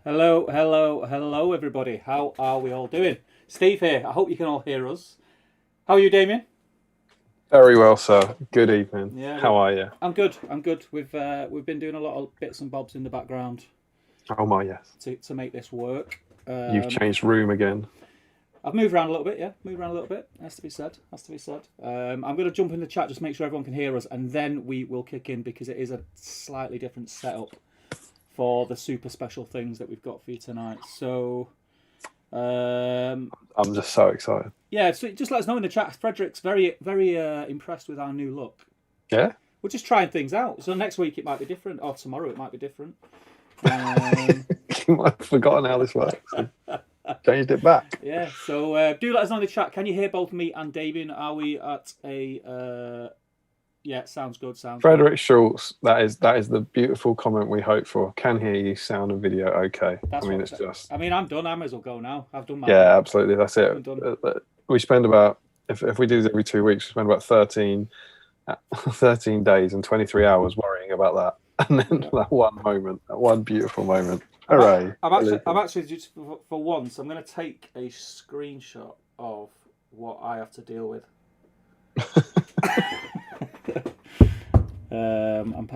Hello, hello, hello, everybody. How are we all doing? Steve here. I hope you can all hear us. How are you, Damien? Very well, sir. Good evening. Yeah, How are you? I'm good. I'm good. We've been doing a lot of bits and bobs in the background Oh my, yes. to make this work. You've changed room again. I've moved around a little bit. Yeah, moved around a little bit. Has to be said. Has to be said. I'm going to jump in the chat just make sure everyone can hear us, and then we will kick in because it is a slightly different setup for the super special things that we've got for you tonight. So. I'm just so excited. Yeah, so just let us know in the chat. Frederick's very, very impressed with our new look. Yeah? We're just trying things out. So next week it might be different, or tomorrow it might be different. Um, You might have forgotten how this works. Changed it back. yeah, so do let us know in the chat. Can you hear both me and Damien? Are we at a... Yeah, sounds good, sounds good. Frederick Schultz, that is the beautiful comment we hope for. Can hear you, sound and video okay. That's I mean, what it's just... I mean, I'm done. I may as well go now. I've done my... Yeah, absolutely. That's it. I'm done. We spend about, if we do this every 2 weeks, we spend about 13 days and 23 hours worrying about that. And then that one moment, that one beautiful moment. Hooray. I'm actually just for once, I'm going to take a screenshot of what I have to deal with.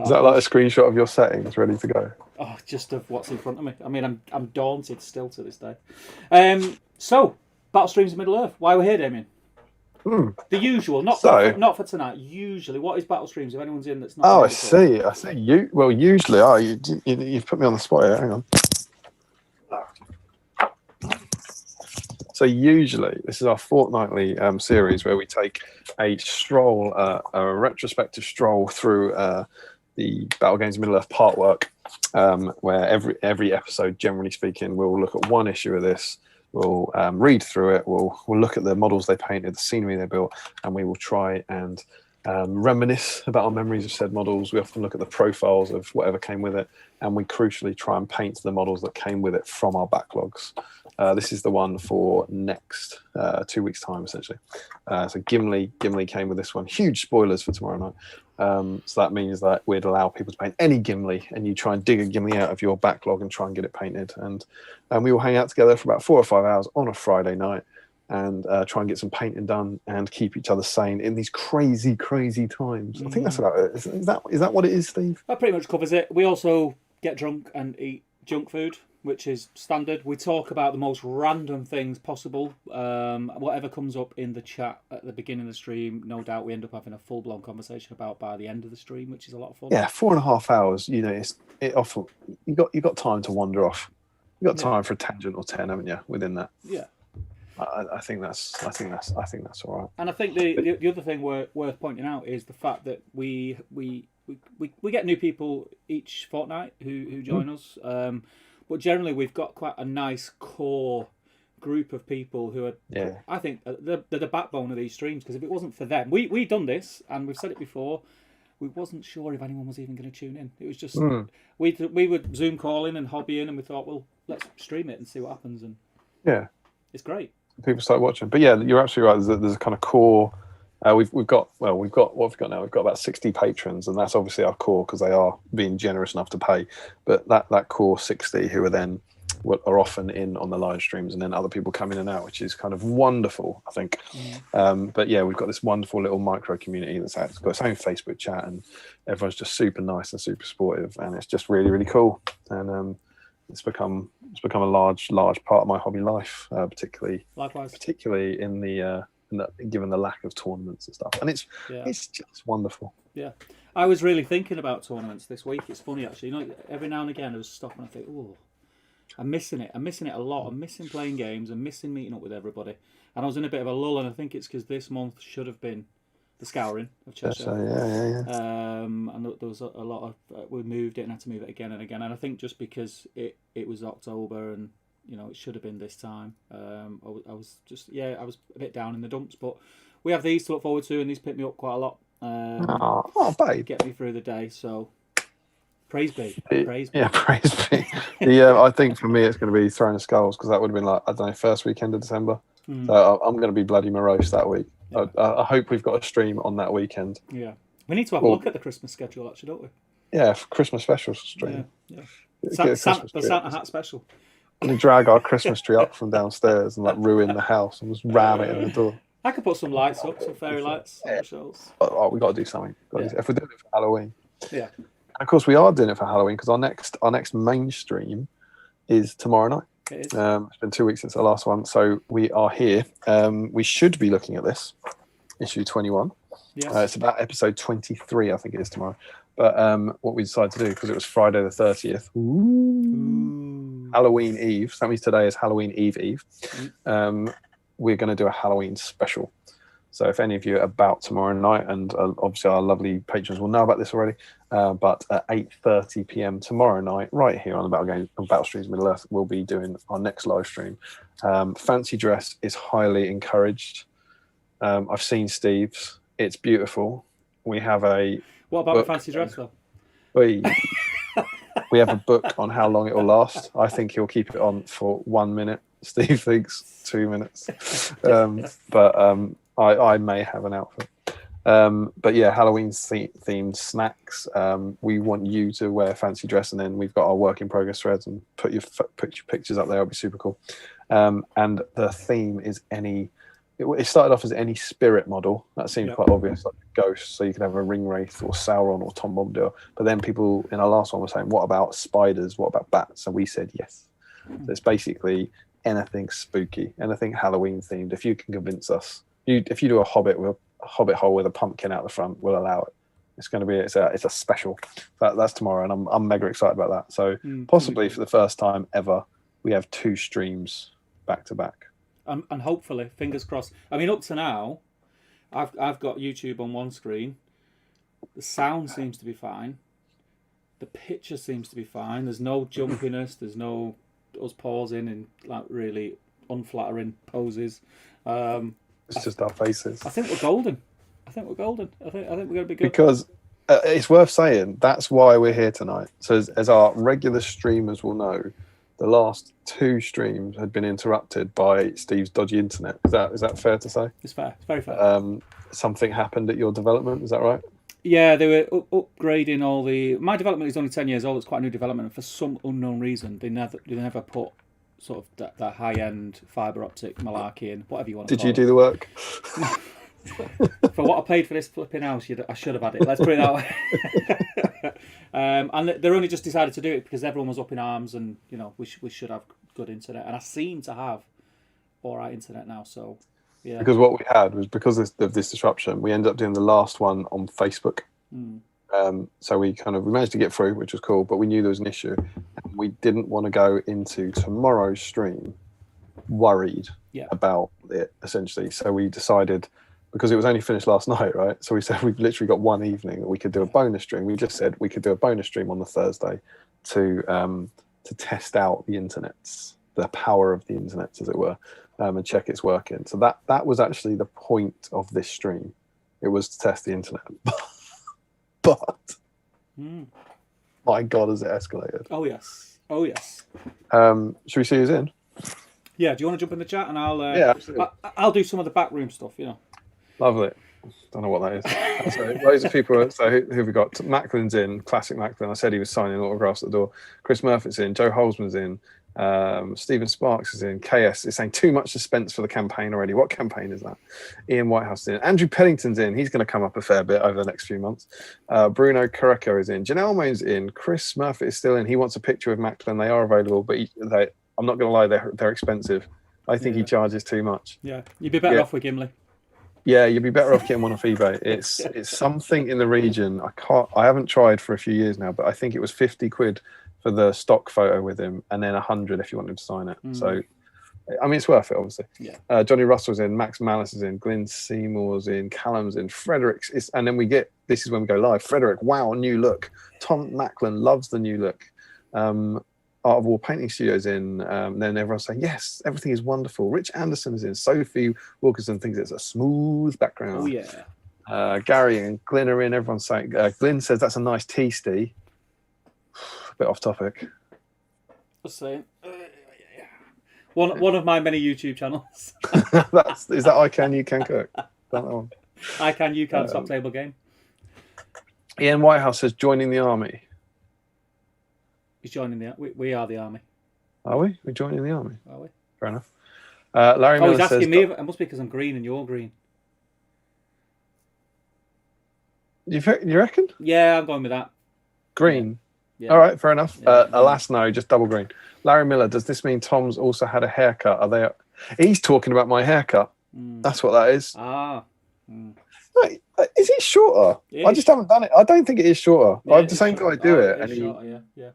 Is that like a screenshot of your settings ready to go? Oh, just of what's in front of me. I mean, I'm daunted still to this day. So Battle Streams of Middle Earth. Why we're here, Damien? The usual, not for tonight. Usually, what is Battle Streams? If anyone's in that's not. Oh, I see. Usually, you've put me on the spot here. Hang on. So usually, this is our fortnightly series where we take a stroll, a retrospective stroll through the Battle Games of Middle Earth part work, where every episode, generally speaking, we'll look at one issue of this. We'll read through it. We'll look at the models they painted, the scenery they built, and we will try and reminisce about our memories of said models. We often look at the profiles of whatever came with it, and we crucially try and paint the models that came with it from our backlogs. This is the one for next 2 weeks' time, essentially. So Gimli came with this one. Huge spoilers for tomorrow night. So that means that we'd allow people to paint any Gimli, and you try and dig a Gimli out of your backlog and try and get it painted. And we will hang out together for about 4 or 5 hours on a Friday night and try and get some painting done and keep each other sane in these crazy, crazy times. I think that's about it. Is that what it is, Steve? That pretty much covers it. We also get drunk and eat junk food, which is standard. We talk about the most random things possible. Whatever comes up in the chat at the beginning of the stream, no doubt we end up having a full-blown conversation about by the end of the stream, which is a lot of fun. Yeah, 4.5 hours. You know, it often you got time to wander off. You got time for a tangent or 10, haven't you? Within that. Yeah. I think that's all right. And I think the other thing worth pointing out is the fact that we get new people each fortnight who join us. But generally, we've got quite a nice core group of people who are. Yeah. I think they're the backbone of these streams, because if it wasn't for them, we've done this and we've said it before. We wasn't sure if anyone was even going to tune in. It was just we would Zoom calling and hobbying, and we thought, well, let's stream it and see what happens. And yeah, it's great. People start watching, but yeah, you're absolutely right. There's a kind of core. We've got what have we got now? We've got about 60 patrons, and that's obviously our core because they are being generous enough to pay. But that core 60 who are often in on the live streams, and then other people come in and out, which is kind of wonderful, I think. But yeah, we've got this wonderful little micro community that's got its own Facebook chat, and everyone's just super nice and super supportive, and it's just really, really cool. And it's become a large part of my hobby life, particularly in the given the lack of tournaments and stuff, and it's just wonderful. Yeah, I was really thinking about tournaments this week. It's funny actually. You know, every now and again I was stopping and I think, oh, I'm missing it. I'm missing it a lot. I'm missing playing games. I'm missing meeting up with everybody. And I was in a bit of a lull, and I think it's because this month should have been the scouring of Cheshire. And there was a lot of we moved it and had to move it again and again. And I think just because it was October and it should have been this time. I was a bit down in the dumps, but we have these to look forward to, and these pick me up quite a lot. Babe, get me through the day. So praise be. Yeah, praise be. I think for me it's going to be Throne of Skulls, because that would have been like, I don't know, first weekend of December. So I'm going to be bloody morose that week. Yeah. I hope we've got a stream on that weekend. Yeah, we need to have a look at the Christmas schedule, actually, don't we? Yeah, for Christmas special stream. Yeah. Get a Christmas The tree Santa up. hat special. And drag our Christmas tree up from downstairs and like ruin the house and just ram it in the door. I could put some lights up, some fairy lights on the shelves. Oh, we got to do something. If we're doing it for Halloween. Yeah. And of course, we are doing it for Halloween because our next mainstream is tomorrow night. It is. It's been 2 weeks since the last one, so we are here. We should be looking at this, issue 21. Yes. It's about episode 23, I think it is tomorrow. But what we decided to do, because it was Friday the 30th, Halloween Eve, so that means today is Halloween Eve. We're going to do a Halloween special. So if any of you are about tomorrow night, and obviously our lovely patrons will know about this already, but at 8:30 p.m. tomorrow night, right here on the Battle Streams Middle Earth, we'll be doing our next live stream. Fancy dress is highly encouraged. I've seen Steve's. It's beautiful. We have a... What about the fancy dress, though? We have a book on how long it will last. I think he'll keep it on for 1 minute. Steve thinks 2 minutes. I may have an outfit. But yeah, Halloween themed snacks. We want you to wear a fancy dress, and then we've got our work in progress threads, and put your pictures up there. It'll be super cool. And the theme is it started off as any spirit model. That seemed quite obvious, like ghosts. So you could have a ring wraith or Sauron or Tom Bombadil. But then people in our last one were saying, what about spiders? What about bats? And we said yes. So it's basically anything spooky, anything Halloween themed. If you can convince us, if you do a hobbit hole with a pumpkin out the front, we'll allow it. It's going to be it's a special. That's tomorrow, and I'm mega excited about that. So possibly for the first time ever, we have 2 streams back to back. And hopefully, fingers crossed. I mean, up to now, I've got YouTube on one screen. The sound seems to be fine. The picture seems to be fine. There's no jumpiness. There's no us pausing in like really unflattering poses. It's just our faces. I think we're golden. I think we're golden. I think we're going to be good. Because it's worth saying, that's why we're here tonight. So as our regular streamers will know, the last 2 streams had been interrupted by Steve's dodgy internet. Is that fair to say? It's fair. It's very fair. Something happened at your development. Is that right? Yeah, they were upgrading all the... My development is only 10 years old. It's quite a new development. And for some unknown reason, they never put sort of that high-end fibre optic malarkey in, whatever you want to call it. Did you do the work? For what I paid for this flipping house, I should have had it. Let's put it that way. And they're only just decided to do it because everyone was up in arms, and we should have good internet. And I seem to have all right internet now. So yeah. Because what we had was, because of this disruption, we ended up doing the last one on Facebook. So we managed to get through, which was cool. But we knew there was an issue, and we didn't want to go into tomorrow's stream worried about it, essentially. So we decided, because it was only finished last night, right? So we said we've literally got one evening that we could do a bonus stream. We just said we could do a bonus stream on the Thursday to test out the internets, the power of the internet, as it were, and check it's working. So that was actually the point of this stream. It was to test the internet. But my God, has it escalated? Oh yes. Should we see who's in? Yeah. Do you want to jump in the chat, and I'll absolutely. I'll do some of the backroom stuff. Lovely. Don't know what that is. So loads of people. So who have we got? Macklin's in. Classic Macklin. I said he was signing autographs at the door. Chris Murphy's in. Joe Holzman's in. Stephen Sparks is in. KS is saying too much suspense for the campaign already. What campaign is that? Ian Whitehouse is in. Andrew Pennington's in. He's going to come up a fair bit over the next few months. Bruno Carreco is in. Janelle Moon's in. Chris Murphy is still in. He wants a picture of Macklin. They are available, but I'm not going to lie, they're expensive. I think he charges too much. Yeah, you'd be better off with Gimli. Yeah, you'd be better off getting one off eBay. It's something in the region. I haven't tried for a few years now, but I think it was 50 quid for the stock photo with him, and then 100 if you want him to sign it. So, I mean, it's worth it, obviously. Yeah. Johnny Russell's in, Max Malice is in, Glyn Seymour's in, Callum's in, Frederick's is, and then this is when we go live. Frederick, wow, new look. Tom Macklin loves the new look. Art of War Painting Studios in. Then everyone's saying, yes, everything is wonderful. Rich Anderson is in. Sophie Wilkinson thinks it's a smooth background. Oh, yeah. Gary and Glyn are in. Everyone's saying, Glyn says that's a nice tea, Steve. A bit off topic. Just saying. One of my many YouTube channels. Is that I Can, You Can Cook? That one. I Can, You Can, Top Table Game. Ian Whitehouse says joining the army. He's joining the. We are the army. Are we? We're joining the army. Are we? Fair enough. Larry Miller he's asking says, me. It must be because I'm green and you're green. You reckon? Yeah, I'm going with that. Green. Yeah. All right, fair enough. Yeah. Alas, no, just double green. Larry Miller, does this mean Tom's also had a haircut? Are they? He's talking about my haircut. That's what that is. Ah. Wait, is it shorter? I just haven't done it. I don't think it is shorter. Yeah, I have the same guy do it, and shorter, yeah,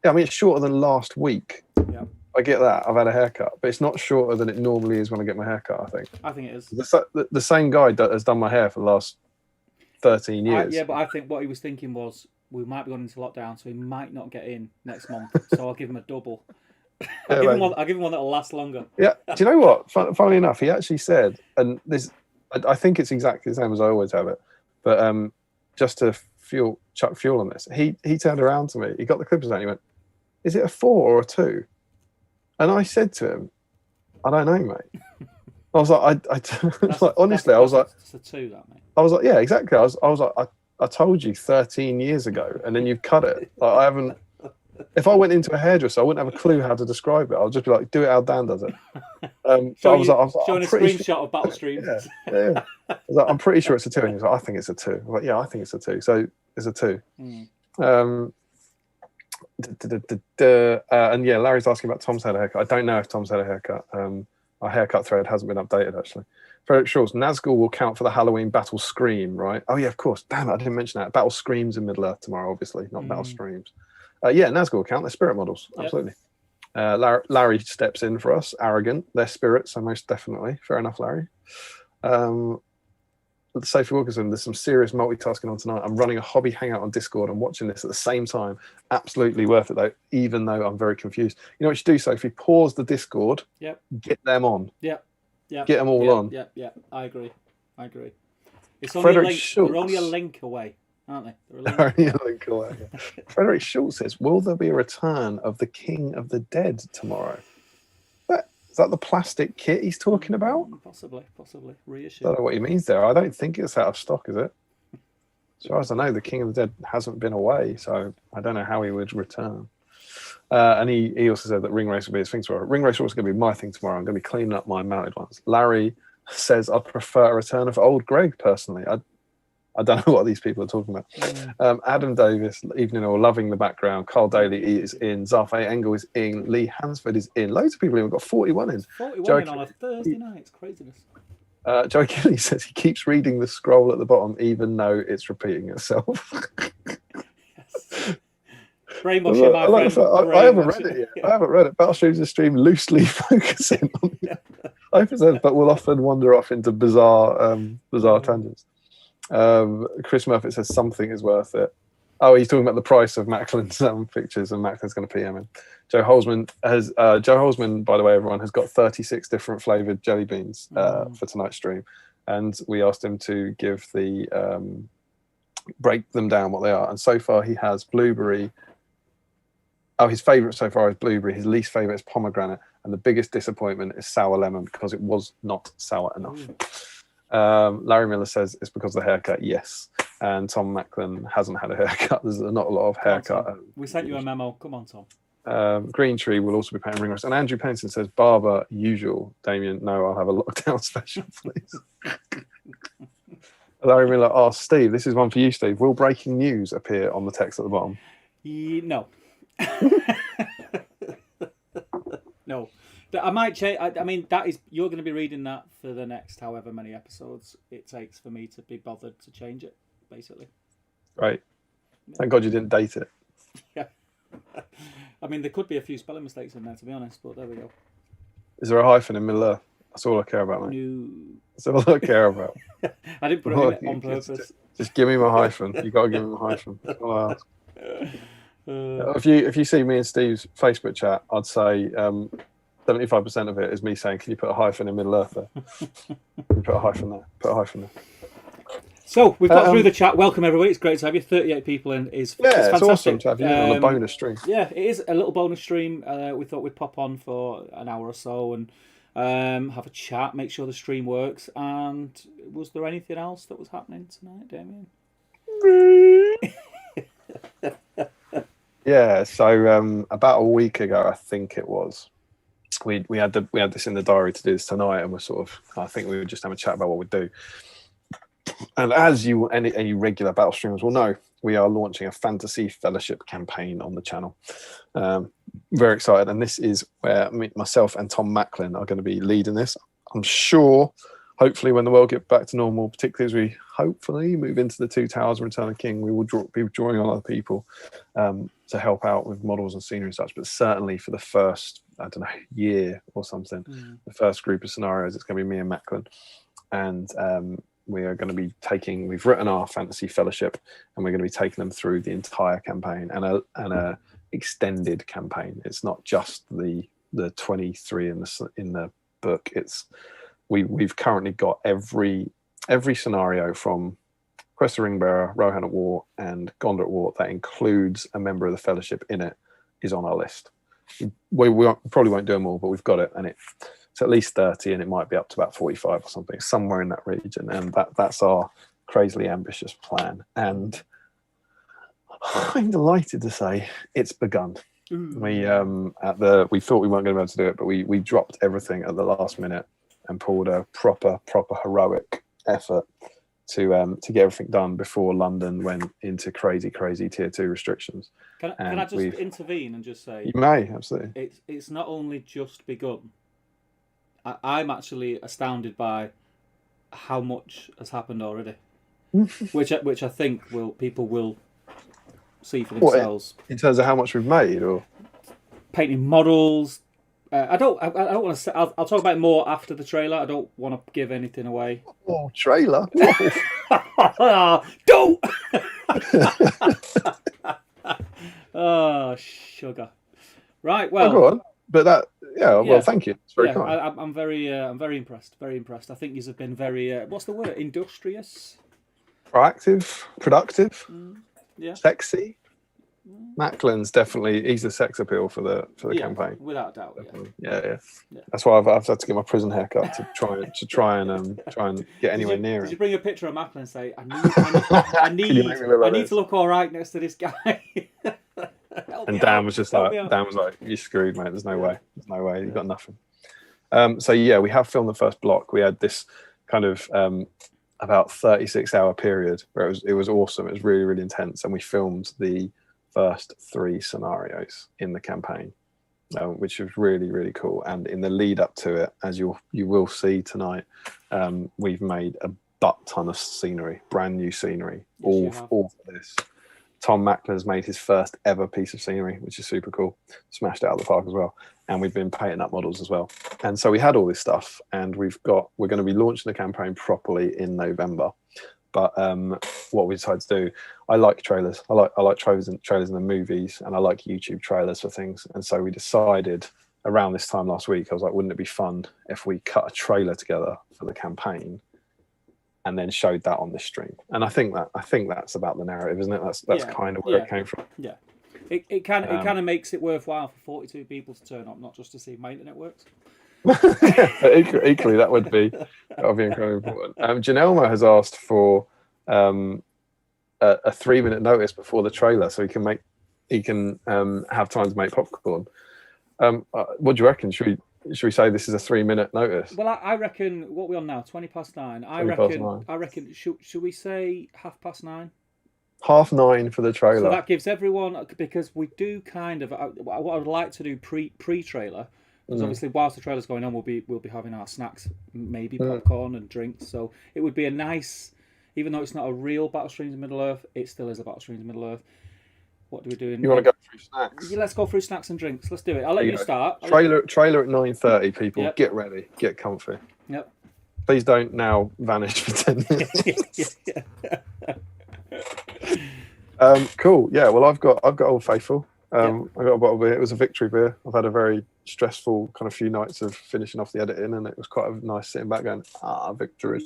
I mean it's shorter than last week. Yeah. I get that. I've had a haircut, but it's not shorter than it normally is when I get my haircut. I think it is. The same guy has done my hair for the last 13 years. Yeah, but I think what he was thinking was we might be going into lockdown, so he might not get in next month. So I'll give him a double. I'll give him one that'll last longer. Yeah. Do you know what? Funnily enough, he actually said, and this, I think it's exactly the same as I always have it, but just to chuck fuel on this, he turned around to me. He got the clippers out. And he went, "Is it a 4 or a 2?" And I said to him, "I don't know, mate." I was like, honestly, I was like, it's a 2, that mate. I was like, yeah, exactly. I was like, I told you 13 years ago, and then you've cut it. Like, I haven't. If I went into a hairdresser, I wouldn't have a clue how to describe it. I'll just be like, do it how Dan does it. So I was like, showing a screenshot of Battle Stream. Yeah. I was like, I'm pretty sure it's a 2, and he was like, I think it's a 2. I was like, yeah, I think it's a 2. So it's a 2. And yeah, Larry's asking about Tom's had a haircut. I don't know if Tom's had a haircut. Our haircut thread hasn't been updated, actually. Frederick Shaw's Nazgul will count for the Halloween Battle Scream, right? Oh, yeah, of course. Damn it, I didn't mention that. Battle Screams in Middle-earth tomorrow, obviously, not Battle Screams. Yeah, Nazgul will count. They're spirit models, absolutely. Larry steps in for us. Arrogant. They're spirits, so most definitely. Fair enough, Larry. Sophie Wilkinson, there's some serious multitasking on tonight. I'm running a hobby hangout on Discord and watching this at the same time. Absolutely worth it, though, even though I'm very confused. You know what you do, Sophie? Pause the Discord. Yep. Get them on. Yep. Get them all on. Yeah. I agree. It's Frederick they're only a link away, aren't they? They're only a link away. Frederick Schultz says, will there be a return of the King of the Dead tomorrow? Is that the plastic kit he's talking about? Possibly. Reissue. I don't know what he means there. I don't think it's out of stock, is it? As far as I know, the King of the Dead hasn't been away, so I don't know how he would return. And he also said that ring race will be his thing tomorrow. Ring race is also going to be my thing tomorrow. I'm going to be cleaning up my mounted ones. Larry says, I'd prefer a return of old Greg, personally. I don't know what these people are talking about. Adam Davis, evening all, loving the background. Carl Daly is in. Zafay Engel is in. Lee Hansford is in. Loads of people have got 41 in. 41 in on a Thursday night. It's craziness. Joe Kelly says he keeps reading the scroll at the bottom, even though it's repeating itself. Yes. Brainwashing, my friend. I haven't read it yet. I haven't read it. Battlestream's a stream loosely focusing on it. But will often wander off into bizarre tangents. Chris Murphy says something is worth it. Oh, he's talking about the price of Macklin's pictures, and Macklin's going to PM him. Joe Holzman, by the way, everyone, has got 36 different flavored jelly beans for tonight's stream, and we asked him to give break them down what they are. And so far, he has blueberry. Oh, his favourite so far is blueberry. His least favourite is pomegranate, and the biggest disappointment is sour lemon because it was not sour enough. Larry Miller says it's because of the haircut. Yes. And Tom Macklin hasn't had a haircut. There's not a lot of haircut. We sent you a memo. Come on, Tom. Green Tree will also be paying ring race. And Andrew Pennington says, barber, usual. Damien, no, I'll have a lockdown special, please. Larry Miller asks, Steve, this is one for you, Steve. Will breaking news appear on the text at the bottom? No. No. I might change. I mean, you're going to be reading that for the next however many episodes it takes for me to be bothered to change it, basically. Right. Thank God you didn't date it. Yeah. I mean, there could be a few spelling mistakes in there, to be honest, but there we go. Is there a hyphen in Middle Earth? That's all I care about, mate. No. That's all I care about. I didn't put it in on purpose. Just give me my hyphen. You got to give me my hyphen. That's all I ask. If you see me and Steve's Facebook chat, I'd say 75% of it is me saying, "Can you put a hyphen in Middle Earth there? Put a hyphen there. Put a hyphen there." So we've got through the chat. Welcome everybody. It's great to have you. 38 people in is fantastic. It's awesome to have you on a bonus stream. Yeah, it is a little bonus stream. We thought we'd pop on for an hour or so and have a chat, make sure the stream works. And was there anything else that was happening tonight, Damien? Yeah, so about a week ago, I think it was, we had this in the diary to do this tonight, and I think we were just having a chat about what we'd do. And as any regular battle streamers will know, we are launching a Fantasy Fellowship campaign on the channel. Very excited, and this is where myself and Tom Macklin are going to be leading this. I'm sure, hopefully, when the world gets back to normal, particularly as we hopefully move into the Two Towers and Return of the King, we will be drawing on other people to help out with models and scenery and such. But certainly for the first, I don't know, year or something, the first group of scenarios, it's going to be me and Macklin. And we are going to be we've written our Fantasy Fellowship, and we're going to be taking them through the entire campaign and a extended campaign. It's not just the 23 in the book. We've currently got every scenario from Quest of Ringbearer, Rohan at War, and Gondor at War that includes a member of the Fellowship in it is on our list. We probably won't do them all, but we've got it, and it's at least 30, and it might be up to about 45 or something, somewhere in that region. And that's our crazily ambitious plan. And I'm delighted to say it's begun. We thought we weren't going to be able to do it, but we dropped everything at the last minute and pulled a proper heroic effort to get everything done before London went into crazy tier 2 restrictions. Can I just intervene and just say, you may, absolutely. It's not only just begun. I'm actually astounded by how much has happened already, which I think people will see for themselves. What, in terms of how much we've made, or painting models. I don't want to say. I'll talk about it more after the trailer. I don't want to give anything away. Oh, trailer! Don't. Oh, sugar. Right. Well. Oh, go on. But that, well, thank you. It's very kind. I'm very impressed. Very impressed. I think you've been very. What's the word? Industrious. Proactive, productive. Sexy. Macklin's he's the sex appeal for the campaign, without doubt. Yeah. That's why I've had to get my prison haircut to try and get anywhere near it. Did you bring a picture of Macklin and say, I need to look all right next to this guy? And Dan was like, "You're screwed, mate. There's no way. You've got nothing." So yeah, we have filmed the first block. We had this kind of about 36-hour period where it was awesome. It was really, really intense, and we filmed the first 3 scenarios in the campaign, which was really, really cool. And in the lead up to it, as you will see tonight, we've made a butt ton of scenery, brand new scenery, all for this. Tom Macklin has made his first ever piece of scenery, which is super cool. Smashed it out of the park as well. And we've been painting up models as well. And so we had all this stuff, and we're going to be launching the campaign properly in November. But what we decided to do, I like trailers. I like trailers in the movies, and I like YouTube trailers for things. And so we decided around this time last week, I was like, wouldn't it be fun if we cut a trailer together for the campaign and then showed that on this stream? And I think that's about the narrative, isn't it? That's kind of where it came from. Yeah. It kind of makes it worthwhile for 42 people to turn up, not just to see if my internet works. Equally, that would be incredibly important. Janelmo has asked for a 3-minute notice before the trailer, so he can have time to make popcorn. What do you reckon? Should we say this is a 3-minute notice? Well, I reckon. What are we on now? 9:20. I reckon. Should we say 9:30? 9:30 for the trailer. So that gives everyone, because we do kind of what I would like to do pre-trailer. Because obviously, whilst the trailer's going on, we'll be having our snacks, maybe popcorn and drinks. So it would be a nice, even though it's not a real Battle Streams in Middle Earth, it still is a Battle Streams in Middle Earth. What do we do? You want to go through snacks? Yeah, let's go through snacks and drinks. Let's do it. I'll let you start. Trailer at 9:30. People, Get ready, get comfy. Yep. Please don't now vanish for 10 minutes. Cool. Yeah. Well, I've got Old Faithful. I got a bottle of beer. It was a victory beer. I've had a very stressful kind of few nights of finishing off the editing, and it was quite a nice sitting back going, victory.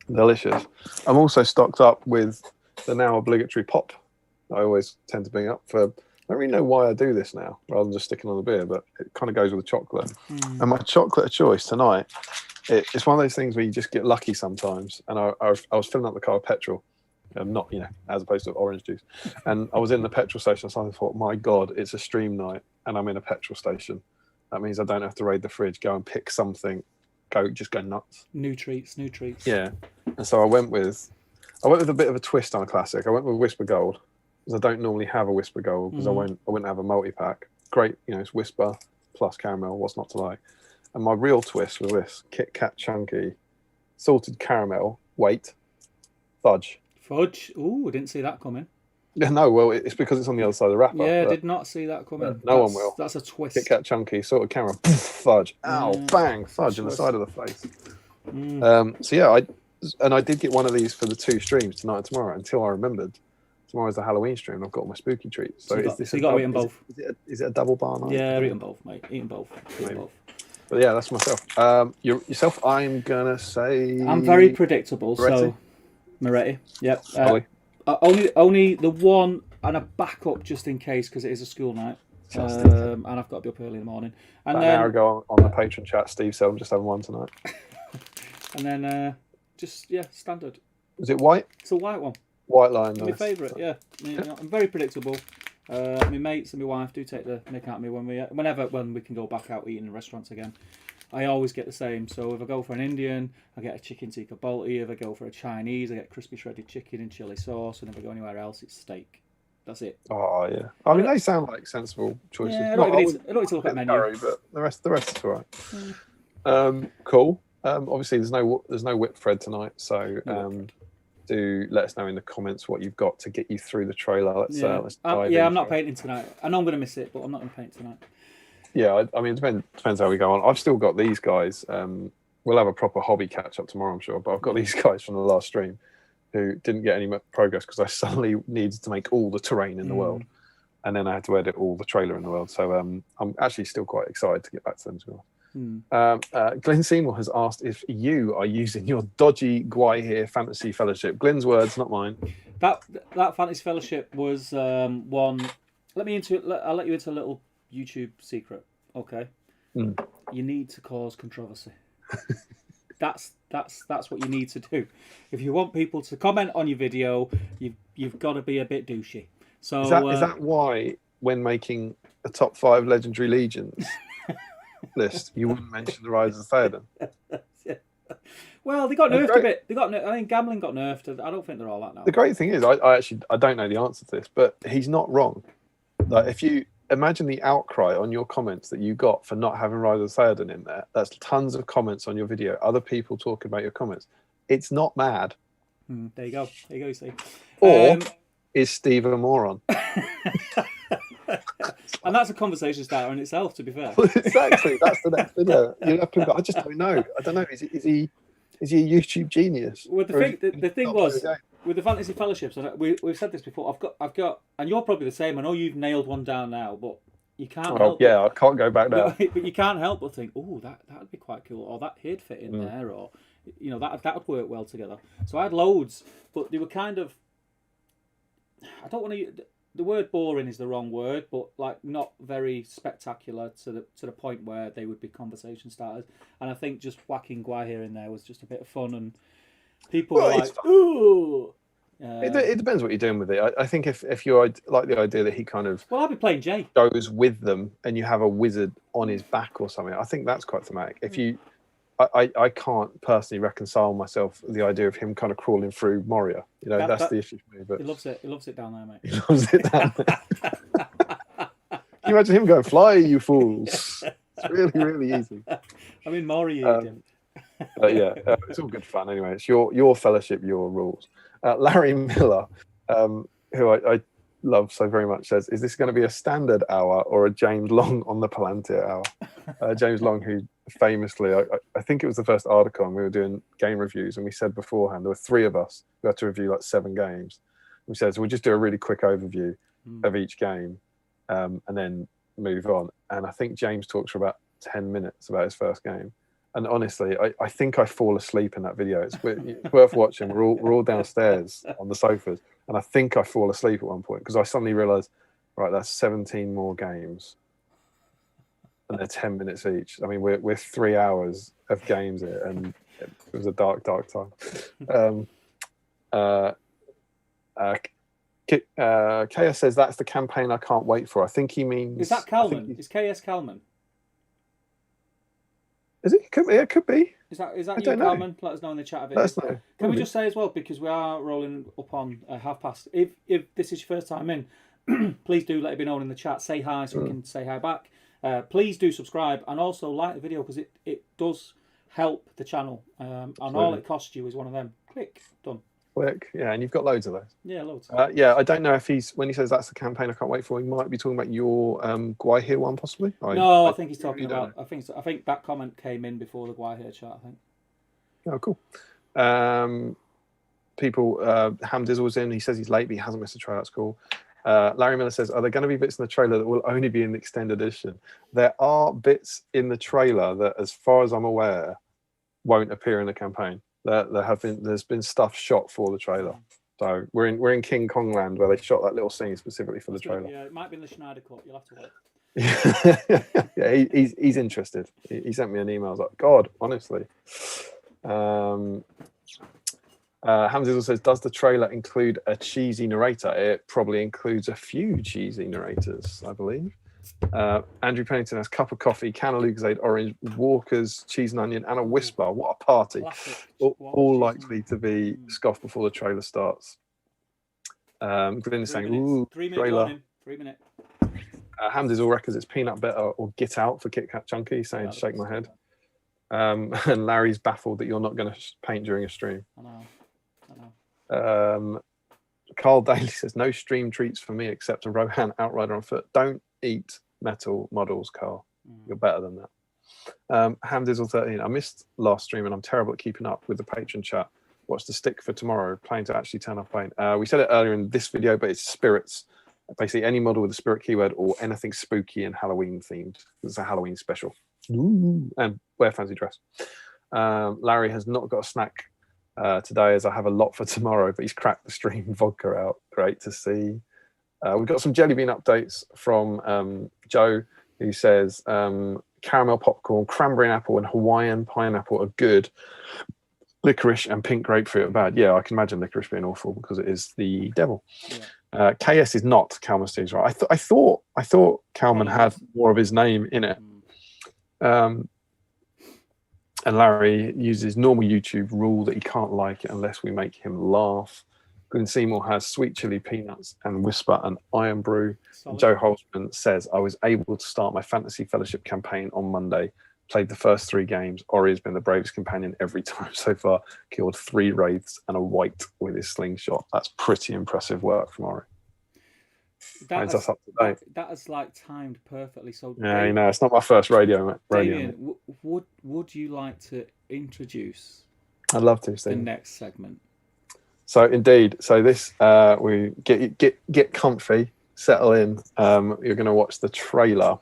Delicious. I'm also stocked up with the now obligatory pop. I always tend to bring up for. I don't really know why I do this now, rather than just sticking on the beer, but it kind of goes with the chocolate. And my chocolate of choice tonight, it's one of those things where you just get lucky sometimes. And I was filling up the car with petrol, not, as opposed to orange juice. And I was in the petrol station, so I thought, my God, it's a stream night, and I'm in a petrol station. That means I don't have to raid the fridge, go and pick something, just go nuts. New treats. Yeah. And so I went with a bit of a twist on a classic. I went with Whisper Gold, because I don't normally have a Whisper Gold, because I wouldn't have a multi-pack. Great, it's Whisper plus caramel, what's not to like? And my real twist was this Kit Kat Chunky, salted caramel, fudge. Fudge. Ooh, I didn't see that coming. Yeah, no, well, it's because it's on the other side of the wrapper. Yeah, I did not see that coming. No one will. That's a twist. Kit Kat Chunky, salted caramel, fudge. Ow, bang, fudge on the side of the face. So yeah, I did get one of these for the 2 streams tonight and tomorrow, until I remembered tomorrow's the Halloween stream. I've got all my spooky treats. So you got to eat them both. Is it a double bar night? Yeah, eat them both, mate. Eat them both. But yeah, that's myself. Yourself, I'm gonna say I'm very predictable. Moretti? So Moretti, yep. Only the one and a backup just in case, because it is a school night, and I've got to be up early in the morning. And an hour ago on the patron chat, Steve said I'm just having one tonight. And then standard. Is it white? It's a white one. White line, My nice. favourite, yeah. I'm very predictable. My mates and my wife do take the nick out of me when we can go back out eating in restaurants again. I always get the same. So if I go for an Indian, I get a chicken tikka balti. If I go for a Chinese, I get crispy shredded chicken and chili sauce. And if I go anywhere else, it's steak. That's it. Oh yeah. I mean, they sound like sensible choices. Yeah, I don't need to look at the menu. Curry, but the rest is all right. Cool. Obviously, there's no whip thread tonight, so do let us know in the comments what you've got to get you through the trailer. Let's dive in. I'm not painting tonight. I know I'm going to miss it, but I'm not going to paint tonight. Yeah, I mean, it depends how we go on. I've still got these guys. We'll have a proper hobby catch up tomorrow, I'm sure. But I've got these guys from the last stream who didn't get any progress because I suddenly needed to make all the terrain in the world, and then I had to edit all the trailer in the world. So I'm actually still quite excited to get back to them as well. Glenn Seymour has asked if you are using your dodgy Gwai Fantasy Fellowship. Glenn's words, not mine. That Fantasy Fellowship was one. I'll let you into a little YouTube secret. Okay, you need to cause controversy. That's what you need to do. If you want people to comment on your video, you've got to be a bit douchey. So is that why when making a top 5 legendary legions list, you wouldn't mention the Rise of Theoden? Well, they got nerfed a bit. Gambling got nerfed. I don't think they're all that now. The great thing is, I don't know the answer to this, but he's not wrong. Like, if you imagine the outcry on your comments that you got for not having Rise of Theoden in there, that's tons of comments on your video, other people talking about your comments. It's not mad. There you go. You see. Or is Steve a moron? And that's a conversation starter in itself, to be fair. Exactly. That's the next video. I just don't know. I don't know. Is he a YouTube genius? Well, the thing was with the Fantasy Fellowships, and we've said this before. I've got, and you're probably the same. I know you've nailed one down now, but you can't. I can't go back now. But you can't help but think, oh, that would be quite cool, or that he'd fit in there, or that would work well together. So I had loads, but they were kind of. I don't want to. The word boring is the wrong word, but like not very spectacular to the point where they would be conversation starters. And I think just whacking Gwai here and there was just a bit of fun, and people were like, "Ooh." It depends what you're doing with it. I think if you like the idea that he kind of I'll be playing Jay goes with them, and you have a wizard on his back or something. I think that's quite thematic. If you, I can't personally reconcile myself with the idea of him kind of crawling through Moria. That's the issue for me. But he loves it. He loves it down there, mate. He loves it down there. Can you imagine him going, "Fly, you fools"? It's really, really easy. I mean, Moria. But yeah, it's all good fun anyway. It's your fellowship, your rules. Larry Miller, who I love so very much, says, "Is this going to be a standard hour or a James Long on the Palantir hour?" James Long, who famously, I think it was the first article, and we were doing game reviews, and we said beforehand there were 3 of us who had to review like 7 games. We said, so we'll just do a really quick overview of each game, and then move on. And I think James talks for about 10 minutes about his first game. And honestly, I think I fall asleep in that video. It's worth watching. We're all downstairs on the sofas, and I think I fall asleep at one point because I suddenly realised, right, that's 17 more games, and they're 10 minutes each. I mean, we're 3 hours of games here, and it was a dark time. KS says that's the campaign I can't wait for. I think he means. Is that Kalman? Is KS Kalman? Is it? It could be. Is that you, Kalman? Let us know in the chat if it is. Know. Can we just say as well, because we are rolling up on past. If this is your first time in, please do let it be known in the chat. Say hi so we can say hi back. Please do subscribe and also like the video because it does help the channel. And all it costs you is one of them. Click. Done. Click. Yeah, and you've got loads of those. Yeah, loads. Yeah, I don't know if when he says that's the campaign I can't wait for, he might be talking about your Guayhir one possibly. I think he's talking about. I think that comment came in before the Guayhir chat. I think. Oh, cool. People, Hamdizzle was in. He says he's late, but he hasn't missed a trailer. That's cool. Larry Miller says, are there going to be bits in the trailer that will only be in the extended edition? There are bits in the trailer that, as far as I'm aware, won't appear in the campaign. There's been stuff shot for the trailer. So we're in King Kong land where they shot that little scene specifically for the trailer. Yeah, it might be in the Schneider Cut. You'll have to wait. Yeah, he's interested. He sent me an email. I was like, God, honestly. Hamzizzle says, does the trailer include a cheesy narrator? It probably includes a few cheesy narrators, I believe. Andrew Pennington has cup of coffee, can of Lucozade Orange, Walker's cheese and onion, and a whisper. What a party! All likely to be scoffed before the trailer starts. Glyn is saying, "Ooh, 3 minute trailer." warning. 3 minutes. Hamdizzle reckons it's peanut butter or Get Out for Kit Kat Chunky. He's saying, "Shake my head." And Larry's baffled that you're not going to paint during a stream. I know. Carl Daly says, no stream treats for me except a Rohan Outrider on foot. Don't eat metal models, Carl. You're better than that. Hamdizzle13, I missed last stream and I'm terrible at keeping up with the patron chat. What's the stick for tomorrow? Planning to actually turn up paint. We said it earlier in this video, but it's spirits. Basically, any model with a spirit keyword or anything spooky and Halloween themed. It's a Halloween special. Ooh. And wear fancy dress. Larry has not got a snack today as I have a lot for tomorrow, but he's cracked the stream vodka out. Great to see. We've got some jelly bean updates from Joe, who says caramel popcorn, cranberry and apple, and Hawaiian pineapple are good. Licorice and pink grapefruit are bad. Yeah, I can imagine licorice being awful because it is the devil. Yeah. KS is not Kalman Steve's right. I thought Kalman had more of his name in it. And Larry uses normal YouTube rule that he can't like it unless we make him laugh. Glyn Seymour has sweet chili peanuts and Whisper and Iron Brew. Joe Holzman says, I was able to start my Fantasy Fellowship campaign on Monday. Played the first 3 games. Ori has been the bravest companion every time so far. Killed 3 wraiths and a wight with his slingshot. That's pretty impressive work from Ori. That is like timed perfectly. So yeah, you know, it's not my first radio. Damian, would you like to introduce? I'd love to, Steve. The next segment. So indeed, so this we get comfy, settle in. You're going to watch the trailer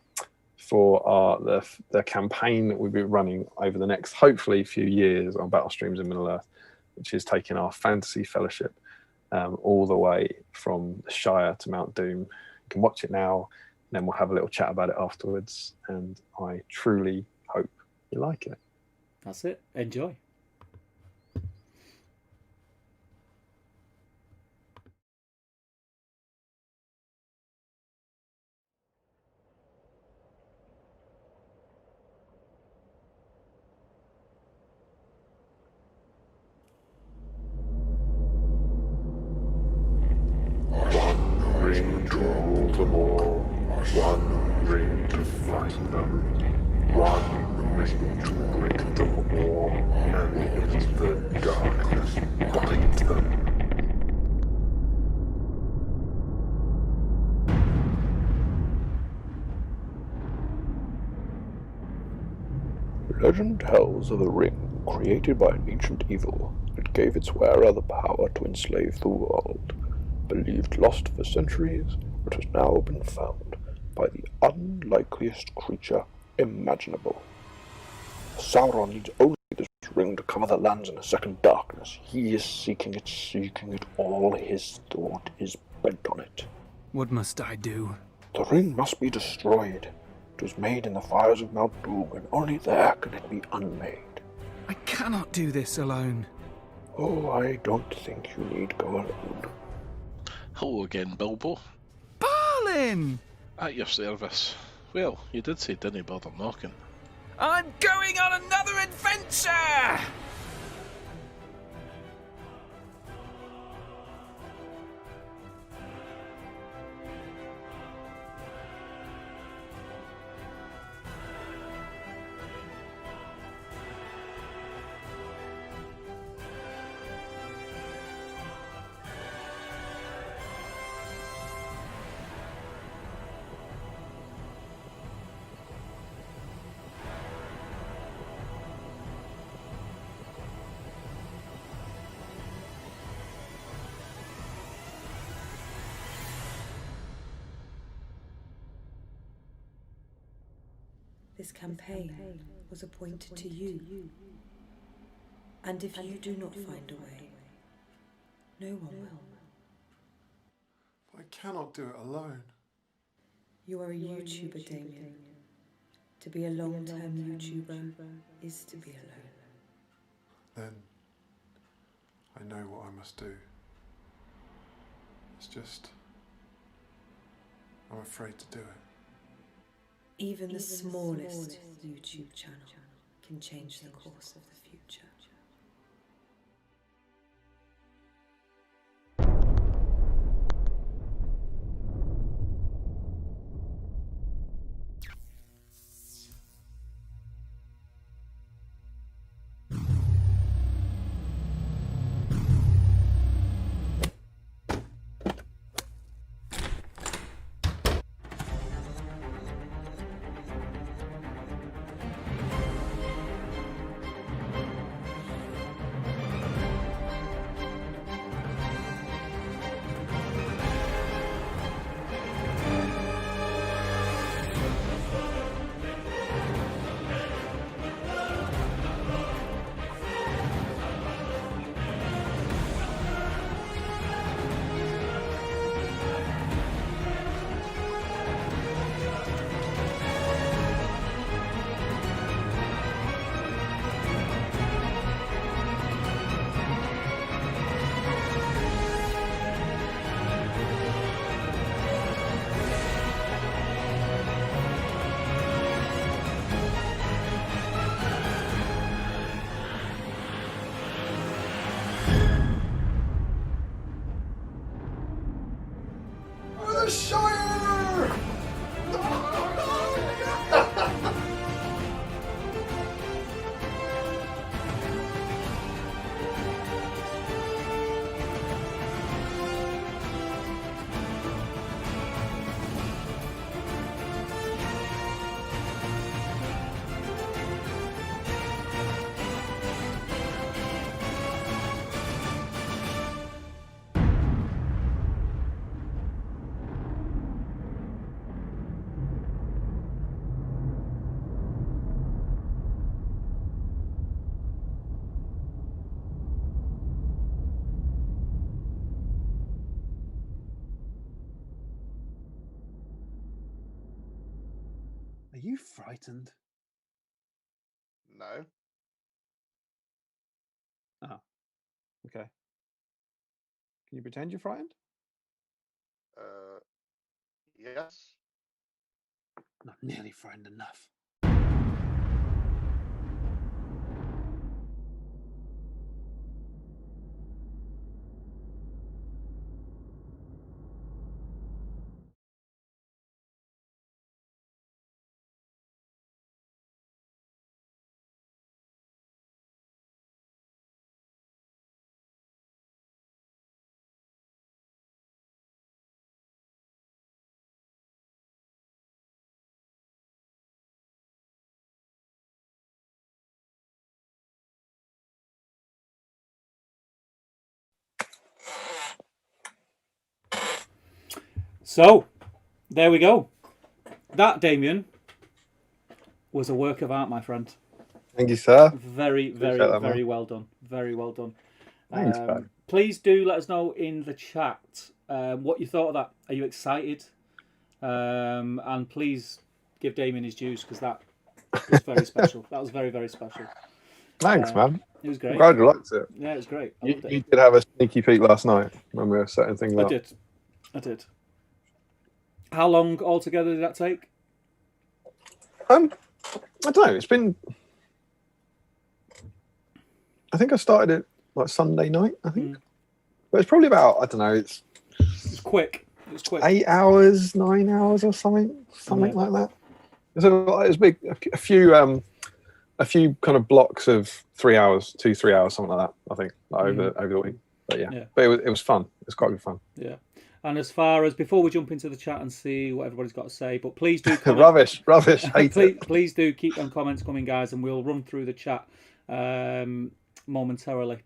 for the campaign that we've been running over the next hopefully few years on Battle Streams in Middle Earth, which is taking our Fantasy Fellowship all the way from the Shire to Mount Doom. You can watch it now, and then we'll have a little chat about it afterwards. And I truly hope you like it. That's it. Enjoy. One ring to find them, one ring to break them all, and in the darkness bind them. Legend tells of a ring created by an ancient evil that gave its wearer the power to enslave the world. Believed lost for centuries, it has now been found by the unlikeliest creature imaginable. Sauron needs only this ring to cover the lands in a second darkness. He is seeking it, all his thought is bent on it. What must I do? The ring must be destroyed. It was made in the fires of Mount Doom, and only there can it be unmade. I cannot do this alone. Oh, I don't think you need go alone. Hello again, Bilbo. Balin! At your service. Well, you did say didn't bother knocking. I'm going on another adventure! This campaign was appointed to you. And if you do not find a way, no one will. I cannot do it alone. You are a YouTuber, Damian. To be a long-term YouTuber is to be alone. Then I know what I must do. It's just I'm afraid to do it. Even the smallest YouTube channel can change the course of the future. The Shire! Are you frightened? No. Oh, okay. Can you pretend you're frightened? Yes. Not nearly frightened enough. So, there we go. That, Damian, was a work of art, my friend. Thank you, sir. Very, very, Appreciate that, very man. well done. Very well done. Thanks, man. Please do let us know in the chat what you thought of that. Are you excited? And please give Damian his dues, because that was very special. That was very, very special. Thanks, man. It was great. I'm glad you liked it. Yeah, it was great. I You loved it. did have a sneaky peek last night when we were setting things I up. did. I did. How long altogether did that take? I don't know. It's been. I think I started it like Sunday night. I think, but it's probably about I don't know. It's quick. It was quick. 8 hours, 9 hours, or something like that. It was big. A few kind of blocks of 3 hours, 2-3 hours, something like that. I think over the week. But yeah. But it was fun. It was quite good fun. Yeah. And as far as before we jump into the chat and see what everybody's got to say, but please do comment. rubbish. Hate it. Please do keep them comments coming, guys, and we'll run through the chat momentarily.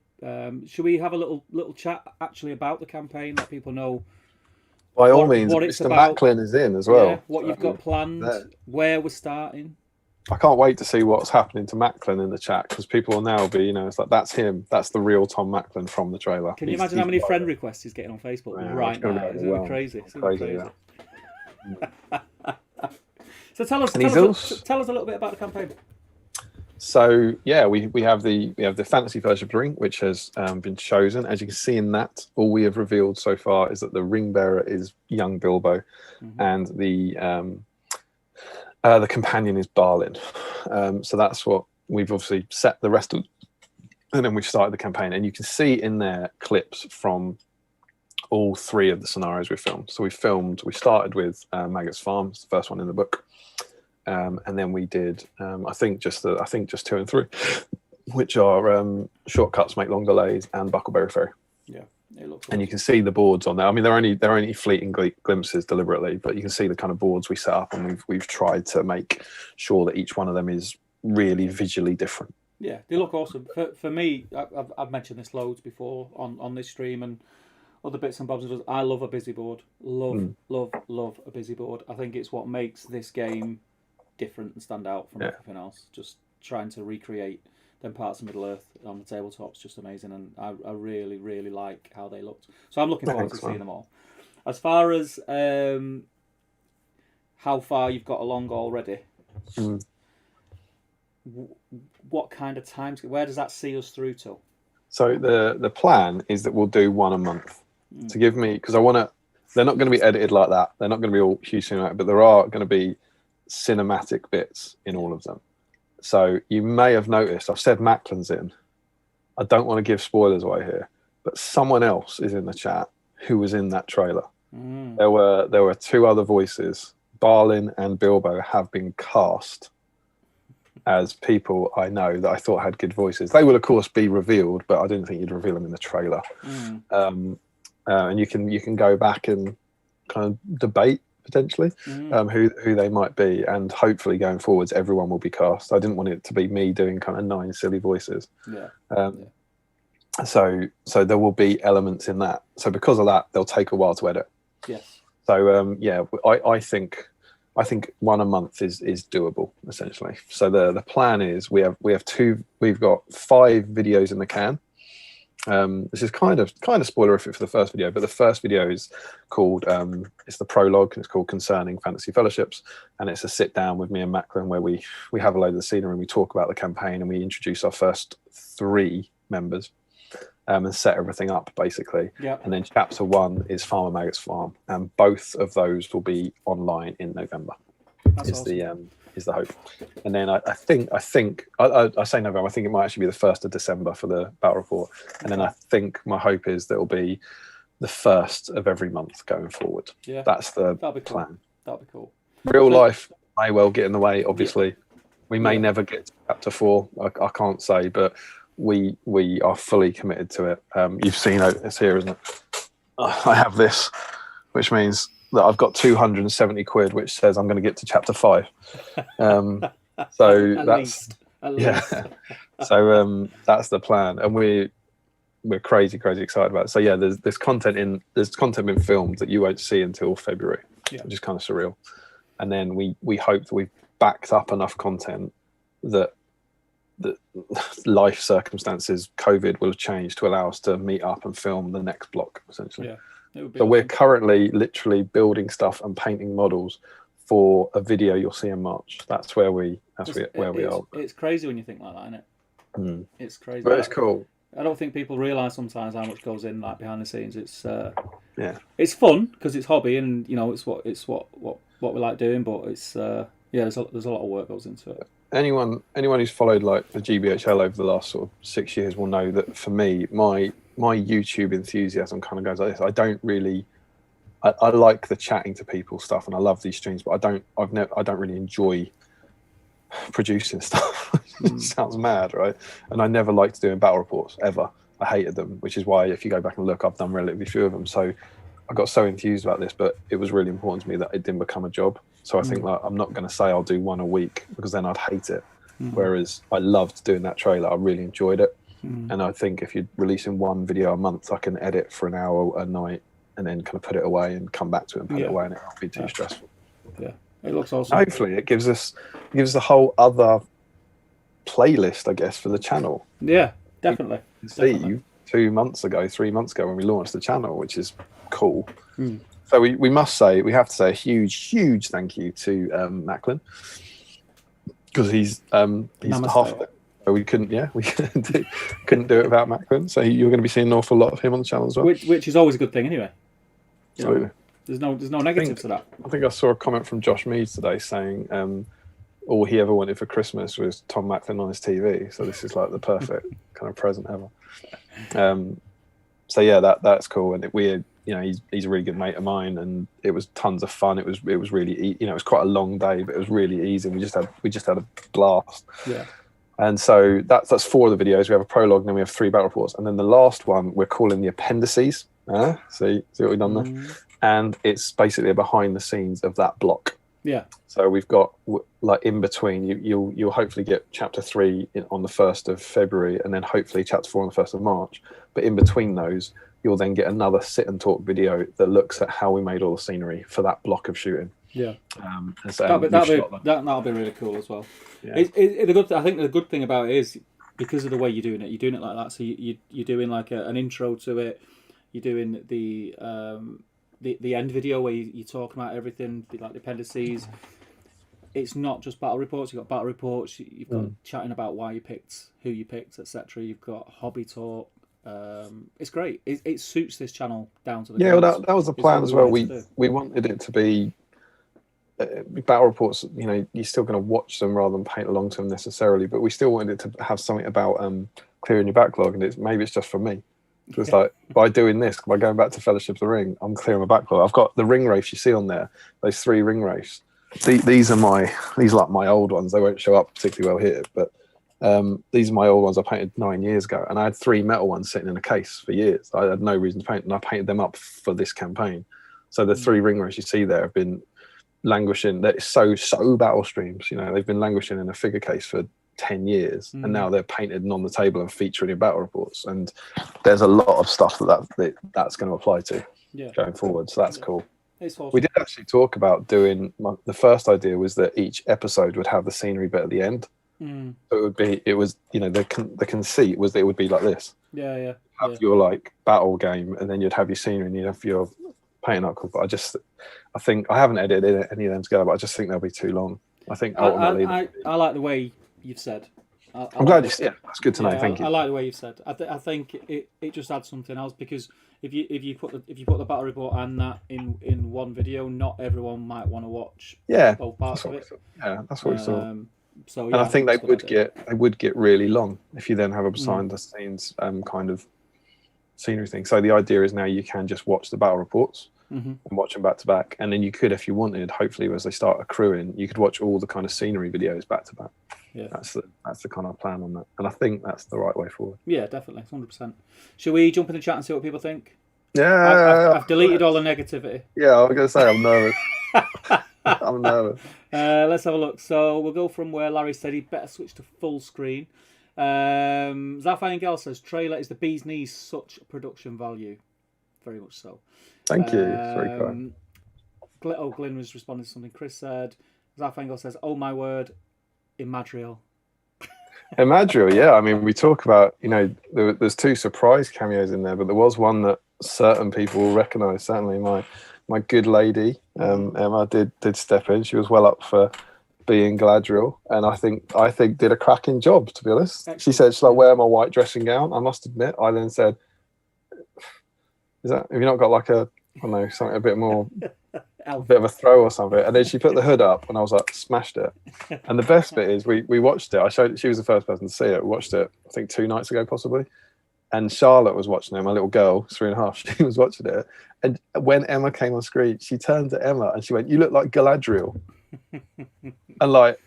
Should we have a little chat actually about the campaign, let people know? By all means, what it's Mr. about. Macklin is in as well. Yeah, what you've got planned, where we're starting. I can't wait to see what's happening to Macklin in the chat because people will now be, it's like that's him. That's the real Tom Macklin from the trailer. Can you imagine how many friend requests he's getting on Facebook right now? It's crazy. It's crazy. Yeah. So tell us a little bit about the campaign. So yeah, we have the fantasy fellowship ring, which has been chosen. As you can see in that, all we have revealed so far is that the ring bearer is young Bilbo, and the companion is Balin. So that's what we've obviously set the rest of, and then we've started the campaign. And you can see in there clips from all three of the scenarios we filmed. So we started with Maggot's Farm, it's the first one in the book. And then we did, I think just 2 and 3, which are Shortcuts Make Long Delays and Buckleberry Ferry. Yeah, it looks. And you can see the boards on there. I mean, they're only fleeting glimpses deliberately, but you can see the kind of boards we set up, and we've tried to make sure that each one of them is really visually different. Yeah, they look awesome. For me, I've mentioned this loads before on this stream and other bits and bobs. I love a busy board. Love a busy board. I think it's what makes this game different and stand out from everything else. Just trying to recreate them parts of Middle Earth on the tabletop's just amazing, and I really, really like how they looked. So I'm looking forward to seeing them all. As far as how far you've got along already, what kind of times? Where does that see us through to? So the plan is that we'll do one a month to give me, because I want to. They're not going to be edited like that. They're not going to be all huge cinematic, but there are going to be cinematic bits in all of them. So you may have noticed I've said Macklin's in. I don't want to give spoilers away here, but someone else is in the chat who was in that trailer. There were 2 other voices. Balin and Bilbo have been cast as people I know that I thought had good voices. They will of course be revealed, but I didn't think you'd reveal them in the trailer. And you can go back and kind of debate potentially who they might be, and hopefully going forwards everyone will be cast. I didn't want it to be me doing kind of 9 silly voices. So there will be elements in that. So because of that, they'll take a while to edit. Yes. So I think one a month is doable essentially. So the plan is we've got 5 videos in the can. This is kind of spoilerific for the first video, but the first video is called it's the prologue, and it's called Concerning Fantasy Fellowships, and it's a sit down with me and Macklin where we have a load of the scenery and we talk about the campaign and we introduce our first 3 members and set everything up basically. And then chapter 1 is Farmer Maggot's Farm, and both of those will be online in November. That's awesome. Is the hope. And then I think I say November, I think it might actually be the 1st of December for the battle report. And then I think my hope is that it'll be the 1st of every month going forward. Yeah, that's the plan. That'll be cool. Real life may well get in the way, obviously. We may never get to chapter 4. I can't say, but we are fully committed to it. You've seen it's here, isn't it? I have this, which means that I've got 270 quid, which says I'm going to get to chapter 5. So that's So that's the plan, and we're crazy excited about it. So yeah, there's content been filmed that you won't see until February, which is kind of surreal. And then we hope that we've backed up enough content that life circumstances, COVID, will have changed to allow us to meet up and film the next block essentially. So we're currently literally building stuff and painting models for a video you'll see in March. That's where we are. It's crazy when you think like that, isn't it? It's crazy. But it's cool. I don't think people realise sometimes how much goes in behind the scenes. It's Yeah. It's fun because it's hobby, and it's what we like doing. But it's there's a lot of work goes into it. Anyone who's followed like the GBHL over the last sort of 6 years will know that for me, my YouTube enthusiasm kind of goes like this. I don't really, I like the chatting to people stuff, and I love these streams, but I don't really enjoy producing stuff. It sounds mad, right? And I never liked doing battle reports ever. I hated them, which is why if you go back and look, I've done relatively few of them. So I got so enthused about this, but it was really important to me that it didn't become a job. So I think like I'm not going to say I'll do one a week because then I'd hate it. Whereas I loved doing that trailer. I really enjoyed it. And I think if you're releasing one video a month, I can edit for an hour a night and then kind of put it away and come back to it and put it away, and it won't be too stressful. Yeah, it looks awesome. Hopefully it gives us a whole other playlist, I guess, for the channel. Yeah, definitely. See, 3 months ago when we launched the channel, which is cool. So we have to say a huge thank you to Macklin, because he's half of it. So we couldn't do it without Macklin. So you're going to be seeing an awful lot of him on the channel as well, which is always a good thing anyway. Absolutely. There's no negatives to that. I think I saw a comment from Josh Mead today saying all he ever wanted for Christmas was Tom Macklin on his TV. So this is like the perfect kind of present ever. So yeah, that's cool, and he's a really good mate of mine, and it was tons of fun. It was really it was quite a long day, but it was really easy. We just had a blast. Yeah. And so that's 4 of the videos. We have a prologue, and then we have 3 battle reports, and then the last one we're calling the appendices. See what we've done there, and it's basically a behind the scenes of that block. Yeah. So we've got like in between. You'll hopefully get chapter 3 on the 1st of February, and then hopefully chapter 4 on the 1st of March. But in between those, you'll then get another sit and talk video that looks at how we made all the scenery for that block of shooting. Yeah. So that'll be really cool as well. Yeah. I think the good thing about it is because of the way you're doing it like that. So you're doing like an intro to it. You're doing the end video where you're talking about everything, like the appendices. It's not just battle reports. You've got battle reports. You've got chatting about why you picked, who you picked, etc. You've got hobby talk. It's great. It suits this channel down to the well, that was the plan as well. We wanted it to be battle reports. You're still going to watch them rather than paint along to them necessarily, but we still wanted it to have something about clearing your backlog, and maybe it's just for me. So it's like by doing this, by going back to Fellowship of the Ring, I'm clearing my backlog. I've got the ring wraiths you see on there. Those 3 ring wraiths. These are like my old ones. They won't show up particularly well here, but these are my old ones I painted 9 years ago, and I had 3 metal ones sitting in a case for years. I had no reason to paint, and I painted them up for this campaign. So the 3 ring wraiths you see there have been languishing. They're so battle streams. They've been languishing in a figure case for 10 years, and now they're painted and on the table and featuring in battle reports. And there's a lot of stuff that's going to apply to going forward. So that's cool. Awesome. We did actually talk about doing. The first idea was that each episode would have the scenery bit at the end. So the conceit was that it would be like this. Yeah. Have your like battle game, and then you'd have your scenery, and you'd have your painting up. But I think I haven't edited any of them together, but I just think they'll be too long. I think ultimately, I like the way you've said. I'm glad you said. That's good to know. Thank you. I like the way you've said. I think it just adds something else, because if you put the battle report and that in one video, not everyone might want to watch both parts of it. Yeah, that's what we saw. So and I think they would get really long if you then have a behind the scenes kind of scenery thing. So the idea is now you can just watch the battle reports and watch them back to back, and then you could, if you wanted, hopefully as they start accruing, you could watch all the kind of scenery videos back to back. Yeah, that's the kind of plan on that, and I think that's the right way forward. Yeah, definitely, 100%. Shall we jump in the chat and see what people think? Yeah, I've deleted all the negativity. Yeah, I was going to say I'm nervous. I'm nervous. Let's have a look. So we'll go from where Larry said he'd better switch to full screen. Zaphian Gal says trailer is the bee's knees, such production value. Very much so. Thank you. Very kind. Glyn was responding to something Chris said. Zaphian Gal says, "Oh my word, Imadriel." Imadriel, yeah. I mean, we talk about, there's 2 surprise cameos in there, but there was one that certain people will recognise. Certainly, my good lady Emma did step in. She was well up for being Galadriel, and I think did a cracking job, to be honest. Excellent. She said, "Shall I wear my white dressing gown?" I must admit, I then said, "Have you not got like a I don't know, something a bit more, a Elf. bit of a throw or something. And then she put the hood up, and I was like, smashed it. And the best bit is we watched it. I showed, she was the first person to see it. We watched it, I think 2 nights ago, possibly. And Charlotte was watching it, my little girl, 3.5. She was watching it. And when Emma came on screen, she turned to Emma and she went, "You look like Galadriel." And like,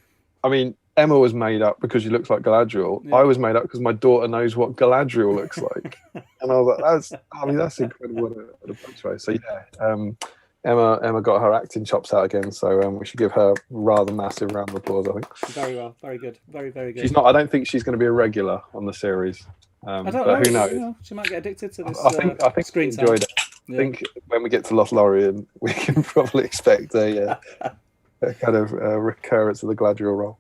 I mean, Emma was made up because she looks like Galadriel. Yeah. I was made up because my daughter knows what Galadriel looks like. And I was like, that's incredible in a bunch way. So yeah, Emma got her acting chops out again. So we should give her a rather massive round of applause, I think. Very well, very good, very good. She's not. I don't think she's going to be a regular on the series. I don't but know. who knows? You know, she might get addicted to this. I think screen she time. enjoyed it. I think when we get to Lothlorien, we can probably expect a kind of recurrence of the Galadriel role.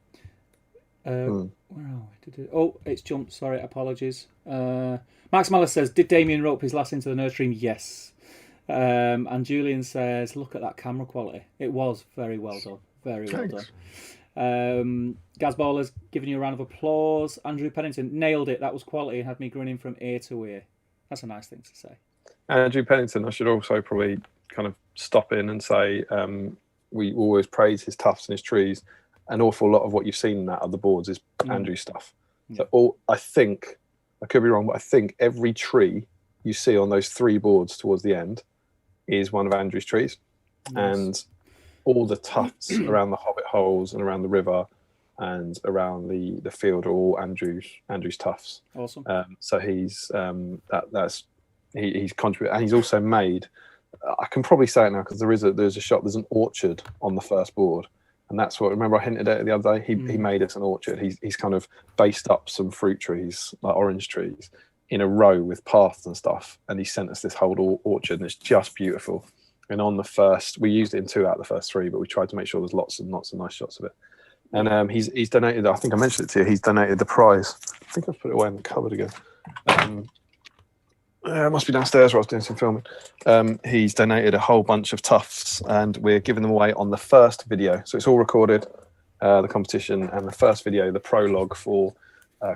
Where are we? Oh, it's jumped. Sorry, apologies. Max Mallis says, "Did Damian rope his lass into the nursery?" Yes. And Julian says, "Look at that camera quality. It was very well done. Very well done." Gaz Baller's giving you a round of applause. Andrew Pennington nailed it. That was quality and had me grinning from ear to ear. That's a nice thing to say. Andrew Pennington, I should also probably kind of stop in and say we always praise his tufts and his trees. An awful lot of what you've seen in that other boards is Andrew stuff. So I think, I could be wrong, but I think every tree you see on those 3 boards towards the end is one of Andrew's trees. Nice. And all the tufts around the hobbit holes and around the river and around the field are all Andrew's tufts. Awesome. So he's he's contributed, and he's also made. I can probably say it now because there's a shot. There's an orchard on the first board, and that's what. Remember, I hinted at it the other day. He made us an orchard. He's kind of based up some fruit trees, like orange trees, in a row with paths and stuff, and he sent us this whole orchard, and it's just beautiful. And on the first, we used it in 2 out of the first 3, but we tried to make sure there's lots and lots of nice shots of it. And he's donated. I think I mentioned it to you. He's donated the prize. I think I've put it away in the cupboard again. It must be downstairs where I was doing some filming. He's donated a whole bunch of tufts, and we're giving them away on the first video. So it's all recorded, the competition, and the first video, the prologue for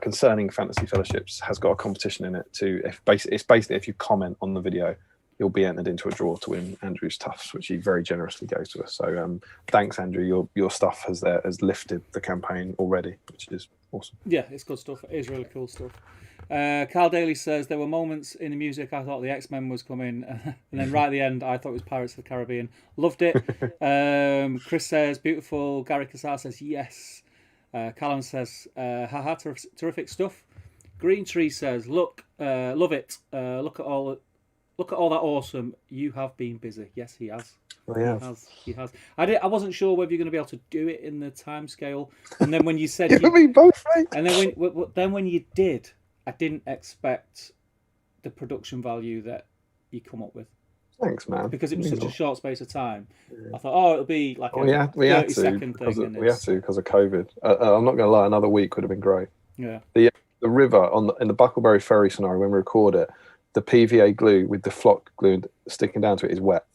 Concerning Fantasy Fellowships, has got a competition in it. It's basically if you comment on the video, you'll be entered into a draw to win Andrew's tufts, which he very generously goes to us. So thanks, Andrew. Your stuff has lifted the campaign already, which is awesome. Yeah, it's good stuff. It is really cool stuff. Carl Daly says, there were moments in the music I thought the X-Men was coming, and then right at the end I thought it was Pirates of the Caribbean. Loved it. Chris says, beautiful. Gary Cassar says, yes. Callum says, haha, terrific stuff. Green Tree says, look, love it. Look at all that awesome. You have been busy. Yes, he has. He has. I wasn't sure whether you're going to be able to do it in the time scale. And then when you said both, right? And then when you did, I didn't expect the production value that you come up with. Thanks, man. Because it was such a short space of time. I thought, it'll be like a 30-second thing. We had to because of COVID. I'm not going to lie, another week would have been great. Yeah. The river in the Buckleberry Ferry scenario, when we record it, the PVA glue with the flock glue sticking down to it is wet.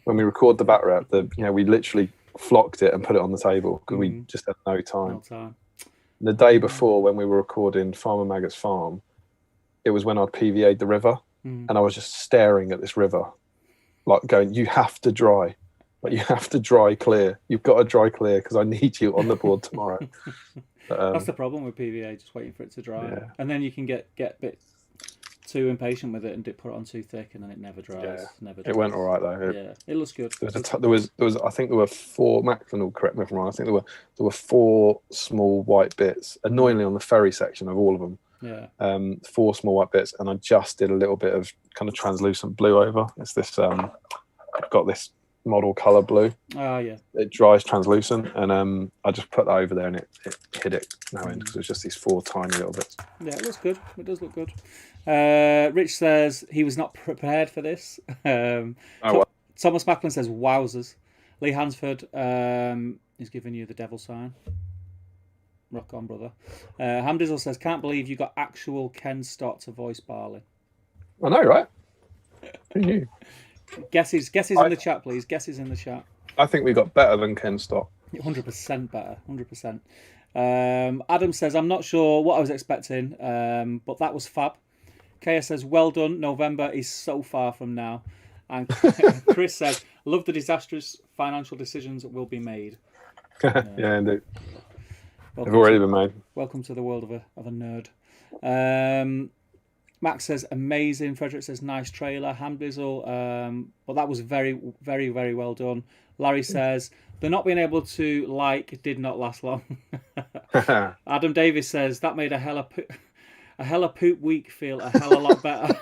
When we record the bat rep, we literally flocked it and put it on the table because we just had no time. The day before, when we were recording Farmer Maggot's Farm, it was when I'd PVA'd the river, and I was just staring at this river, like going, "You have to dry, you have to dry clear. You've got to dry clear because I need you on the board tomorrow." That's the problem with PVA, just waiting for it to dry, and then you can get a bit too impatient with it and put it on too thick, and then it never dries. It went all right though. It looks good. There was I think there were 4. Macklin will correct me if I'm wrong. I think there were 4 small white bits, annoyingly on the ferry section of all of them. Yeah. 4 small white bits, and I just did a little bit of kind of translucent blue over. It's this. I've got this model color blue. Oh yeah. It dries translucent, and I just put that over there, and it hid it now in because it was just these 4 tiny little bits. Yeah, it looks good. It does look good. Rich says he was not prepared for this. Thomas Macklin says, wowzers. Lee Hansford is giving you the devil sign. Rock on, brother. Hamdizzle says, can't believe you got actual Ken Stott to voice Barley. I know, right? Who knew? Guesses in the chat, please. Guesses in the chat. I think we got better than Ken Stott. 100% better. 100%. Adam says, I'm not sure what I was expecting, but that was fab. Kaya says, well done. November is so far from now. And Chris says, love the disastrous financial decisions that will be made. Yeah, indeed. They've Welcome already to, been made. welcome to the world of a nerd. Max says, amazing. Frederick says, nice trailer. Hamblizzle, but that was very, very, very well done. Larry says, the not being able to did not last long. Adam Davis says, that made a hella poop week feel a hell of a lot better.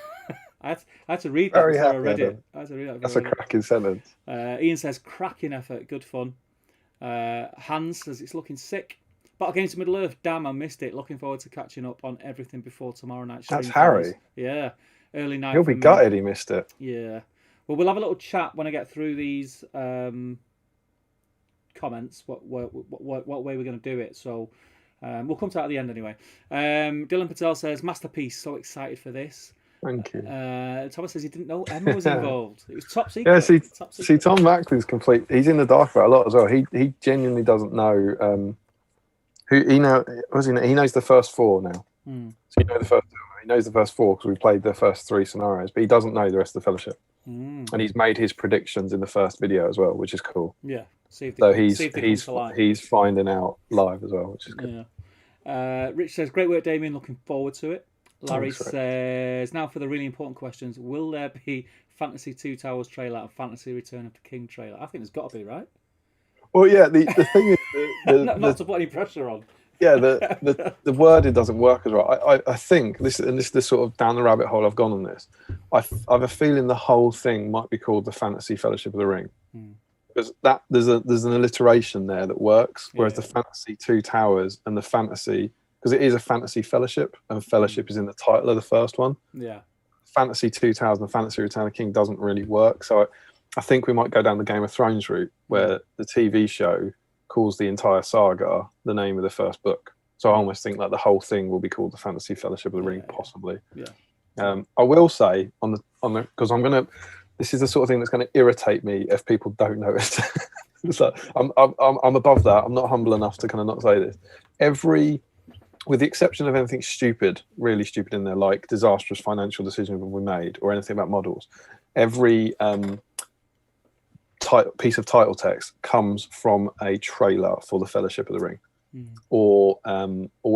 I had to read that Very before I happy, read Adam. it. I had to read that That's before a I read it. cracking sentence. Ian says, cracking effort, good fun. Hans says, it's looking sick. Battle Games to Middle Earth, damn, I missed it. Looking forward to catching up on everything before tomorrow night. That's stream Harry. fellas. Yeah, early night. He'll for be me. gutted he missed it. Yeah. Well, we'll have a little chat when I get through these comments. What way we're going to do it. So we'll come to that at the end anyway. Dylan Patel says, masterpiece. So excited for this. Thank you. Thomas says he didn't know Emma was involved. It was top secret. Yeah, Top secret. see, Tom Mackley's complete. He's in the dark about a lot as well. He genuinely doesn't know who he know. He knows the first four now. So the first. He knows the first four because we played the first three scenarios, but he doesn't know the rest of the Fellowship. And he's made his predictions in the first video as well, which is cool. Yeah. So he's finding out live as well, which is good. Yeah. Rich says, great work, Damian. Looking forward to it. Larry Thanks, says, now for the really important questions. Will there be Fantasy Two Towers trailer and Fantasy Return of the King trailer? I think there's got to be, right? Well, yeah. The thing is, not to put any pressure on. Yeah, the wording doesn't work as well. I think this is the sort of down the rabbit hole I've gone on this. I have a feeling the whole thing might be called the Fantasy Fellowship of the Ring, because there's an alliteration there that works. Whereas the Fantasy Two Towers and the Fantasy, because it is a Fantasy Fellowship, and Fellowship is in the title of the first one. Yeah, Fantasy Two Towers and the Fantasy Return of the King doesn't really work. So I think we might go down the Game of Thrones route, where the TV show calls the entire saga the name of the first book. So I almost think like the whole thing will be called the Fantasy Fellowship of the Ring, possibly. Yeah. I will say on the because this is the sort of thing that's going to irritate me if people don't notice. So I'm above that. I'm not humble enough to kind of not say this. With the exception of anything stupid, really stupid in there, like disastrous financial decisions we made or anything about models, every piece of title text comes from a trailer for the Fellowship of the Ring, or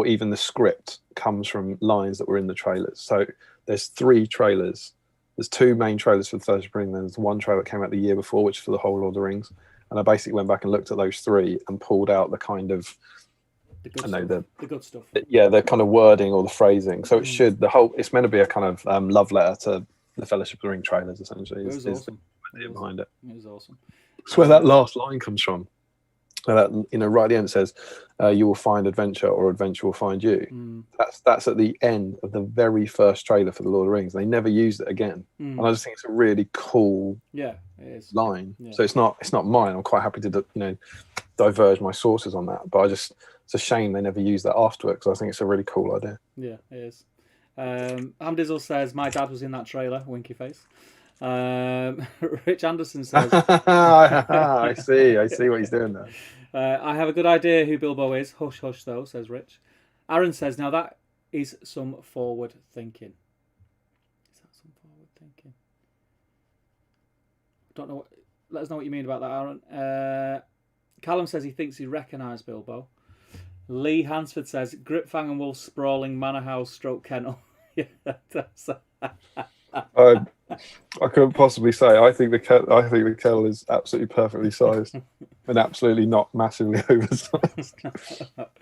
even the script comes from lines that were in the trailers. So there's 3 trailers. There's 2 main trailers for the Fellowship of the Ring. Then there's one trailer that came out the year before, which is for the whole Lord of the Rings. And I basically went back and looked at those 3 and pulled out the kind of the good stuff. The kind of wording or the phrasing. So it's meant to be a kind of love letter to the Fellowship of the Ring trailers, essentially. It was awesome. Behind it. It was awesome. That's where that last line comes from. That, right at the end it says, "You will find adventure, or adventure will find you." That's at the end of the very first trailer for the Lord of the Rings. They never used it again, and I just think it's a really cool line. So it's not mine. I'm quite happy to diverge my sources on that, but it's a shame they never used that afterwards, because I think it's a really cool idea. Yeah, it is. Hamdizzle says, my dad was in that trailer, winky face. Rich Anderson says, I see what he's doing there. I have a good idea who Bilbo is. Hush, hush, though, says Rich. Aaron says, now that is some forward thinking. Is that some forward thinking? Don't know. Let us know what you mean about that, Aaron. Callum says he thinks he recognised Bilbo. Lee Hansford says, Gripfang and Wolf sprawling manor house stroke kennel. Yeah, that's... I couldn't possibly say. I think the kennel is absolutely perfectly sized and absolutely not massively oversized.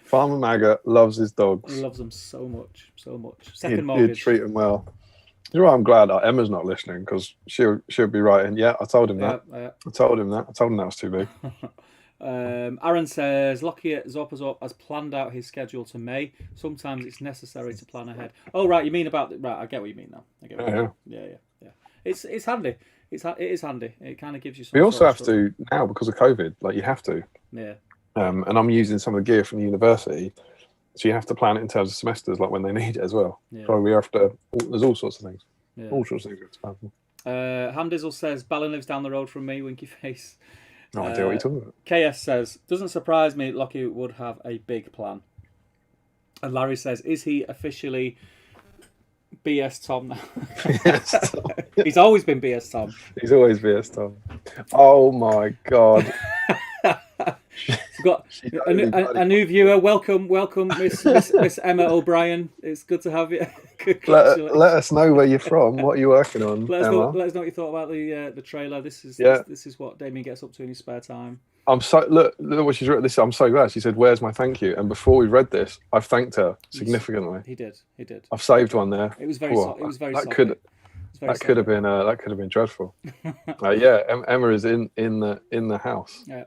Farmer Maggot loves his dogs. He loves them so much, so much. He'd treat them well. You know, I'm glad that Emma's not listening, because she'll be writing. Yeah, I told him that. I told him that was too big. Aaron says, Lockyer Zorpazorp has planned out his schedule to May. Sometimes it's necessary to plan ahead. Oh, right, you mean about... Right, I get what you mean now. Yeah. It's handy. It is handy. It kind of gives you some... We also have to, now, because of COVID, like, you have to. Yeah. And I'm using some of the gear from the university, so you have to plan it in terms of semesters, like when they need it as well. Yeah. So we have to... There's all sorts of things. Yeah. All sorts of things we have to plan for. Hamdizzle says, Balin lives down the road from me, winky face. No idea what you're talking about. KS says, doesn't surprise me Lockie would have a big plan. And Larry says, is he officially BS Tom now. BS Tom. He's always been BS Tom. He's always BS Tom. Oh my god. We've got a new viewer. Welcome, Miss Emma O'Brien. It's good to have you. Let us know where you're from. What are you working on, let us Emma? know what you thought about the trailer. This is what Damian gets up to in his spare time. I'm so look what she's written. This I'm so glad. She said, "Where's my thank you?" And before we read this, I've thanked her significantly. He did. I've saved one there. It was very. It was very. That could have been dreadful. Emma is in the house. Yeah.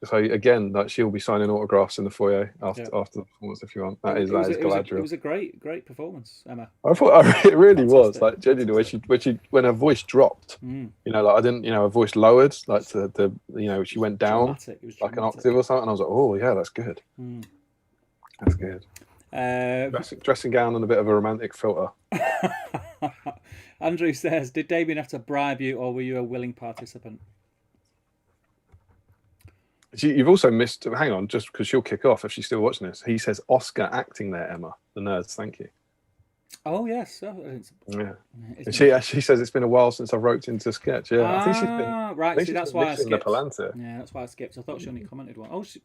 So again, like she'll be signing autographs in the foyer after the performance if you want. That is Galadriel. It was a great performance, Emma. I thought it really was like genuinely when her voice dropped. You know, like I didn't. You know, her voice lowered like to the. You know, she went down like an octave or something, and I was like, oh yeah, that's good. That's good. Dressing gown and a bit of a romantic filter. Andrew says, did Damian have to bribe you or were you a willing participant? You've also missed, hang on, just because she'll kick off if she's still watching this. He says Oscar acting there, Emma. The nerds, thank you. Oh, yes. Yeah. She says it's been a while since I've roped into a sketch. Yeah, I think she's been. Right, see, that's why I skipped. The Palanta. Yeah, that's why I skipped. I thought she only commented one. Oh, she's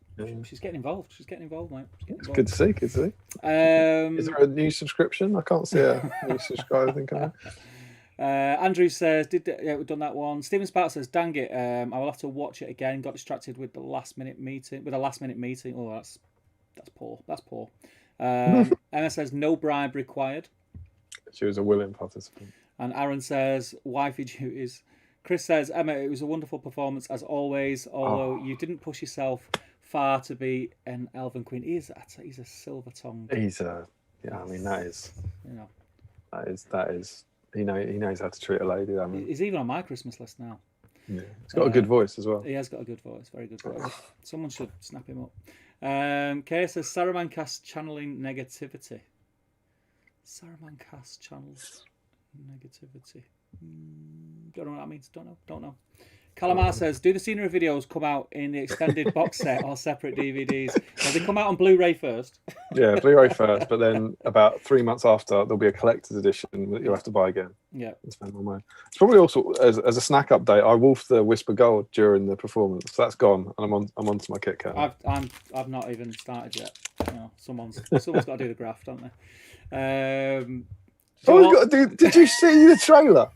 getting involved. She's getting involved, mate. It's good to see. Good to see. Is there a new subscription? I can't see a new subscriber thing coming. Andrew says, we've done that one. Stephen Sparks says, dang it, I will have to watch it again. Got distracted with the last minute meeting. Oh, that's poor. That's poor. Emma says, no bribe required. She was a willing participant. And Aaron says, wifey duties. Chris says, Emma, it was a wonderful performance as always, although you didn't push yourself far to be an elven queen. He's a silver tongue. That is, that is. He knows how to treat a lady. I mean, he's even on my Christmas list now. Yeah, he's got a good voice as well. He has got a good voice, very good voice. Someone should snap him up. Kay says Saruman cast channeling negativity. Saruman cast channels negativity. Don't know what that means. Don't know. Calamar says, do the scenery videos come out in the extended box set or separate DVDs? Well, they come out on Blu-ray first. Yeah, Blu-ray first, but then about 3 months after, there'll be a collector's edition that you'll have to buy again. Yeah. And spend more money. It's probably also, as a snack update, I wolfed the Whisper Gold during the performance. So that's gone, and I'm onto my Kit Kat. I've not even started yet. You know, someone's got to do the graft, don't they? Someone's got to do. Did you see the trailer?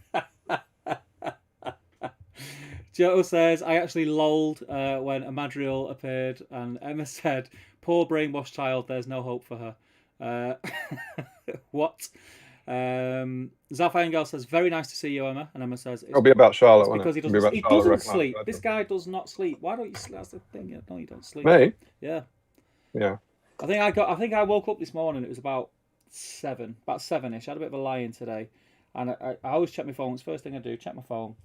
Joe says, I actually lolled when Amadriel appeared, and Emma said, poor brainwashed child, there's no hope for her. What? Zalfangel says, very nice to see you, Emma. And Emma says, it'll be about Charlotte, won't because it? He doesn't sleep. This guy does not sleep. Why don't you sleep? That's the thing. No, you don't sleep. Me? Yeah. Yeah. I think I woke up this morning, it was about 7-ish. I had a bit of a lie-in today. And I always check my phone. It's the first thing I do, check my phone.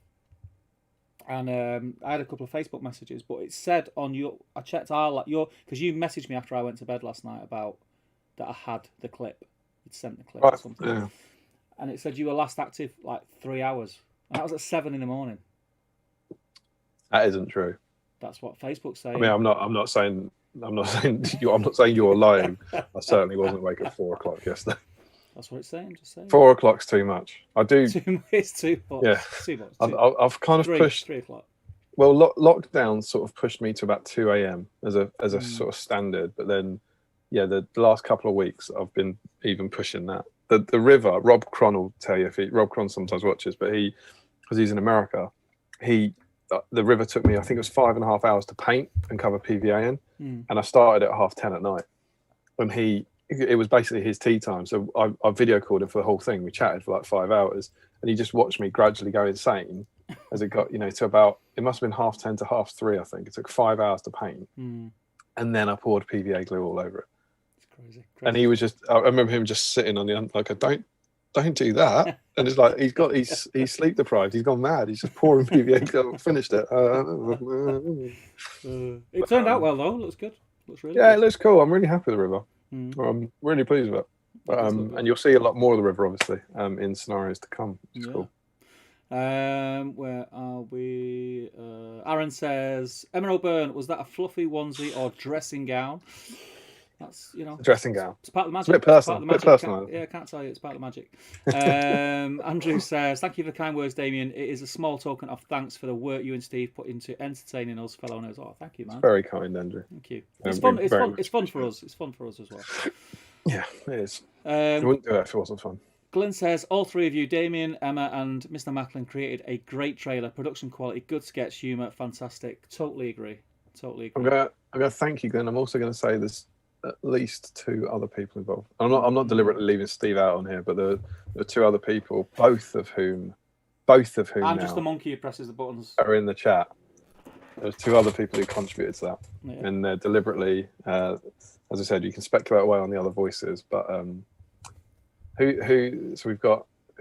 And I had a couple of Facebook messages, but it said on I checked because you messaged me after I went to bed last night about that I had the clip. You'd sent the clip or something. Yeah. And it said you were last active like 3 hours. And that was at 7 a.m. That isn't true. That's what Facebook's saying. I mean, I'm not saying you're lying. I certainly wasn't awake at 4 o'clock yesterday. That's what it's saying. I'm just saying. 4 o'clock's too much. I do. It's too much. Yeah. Too much. I've kind of pushed. 3 o'clock. Well, lockdown sort of pushed me to about 2 a.m. as a sort of standard, but then, yeah, the last couple of weeks I've been even pushing that. The river. Rob Cron will tell you Rob Cron sometimes watches, but because he's in America, the river took me, I think it was 5.5 hours to paint and cover PVA in, and I started at 10:30 at night, and it was basically his tea time. So I video called him for the whole thing. We chatted for like 5 hours, and he just watched me gradually go insane as it got, to about, it must have been 10:30 to 3:30, I think. It took 5 hours to paint. And then I poured PVA glue all over it. It's crazy. And he was I remember him just sitting on the, like, don't do that. And it's like, he's sleep deprived. He's gone mad. He's just pouring PVA glue. Finished it. It turned out well though. Looks good. Looks really good. It looks cool. I'm really happy with the river. I'm really pleased with it. And you'll see a lot more of the river, obviously, in scenarios to come, which is cool. Where are we? Aaron says, Emma O'Byrne, was that a fluffy onesie or dressing gown? That's Dressing gown. It's part of the It's a magic. bit personal. It's part of the Bit magic. personal. I can't tell you. It's part of the magic. Andrew says, "Thank you for the kind words, Damian. It is a small token of thanks for the work you and Steve put into entertaining us fellow owners." Oh, thank you, man. Very kind, Andrew. Thank you. It's fun. It's fun. It's fun for us. It's fun for us as well. Yeah, it is. I wouldn't do it if it wasn't fun. Glenn says, all three of you, Damian, Emma, and Mr. Macklin, created a great trailer. Production quality, good sketch, humour, fantastic. Totally agree. Totally agree. I'm gonna thank you, Glenn. I'm also going to say there's at least 2 other people involved. I'm not deliberately leaving Steve out on here, but there are 2 other people, both of whom I'm now just the monkey who presses the buttons. are in the chat. There's 2 other people who contributed to that, and they're deliberately. As I said, you can speculate away on the other voices, but who? So who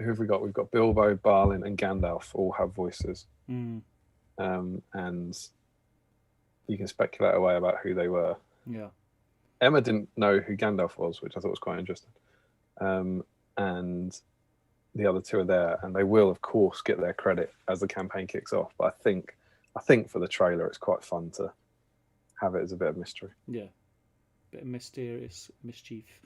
have we got? We've got Bilbo, Balin, and Gandalf all have voices, and you can speculate away about who they were. Yeah. Emma didn't know who Gandalf was, which I thought was quite interesting. And the other 2 are there, and they will, of course, get their credit as the campaign kicks off. But I think for the trailer, it's quite fun to have it as a bit of mystery. Yeah, bit of mysterious mischief.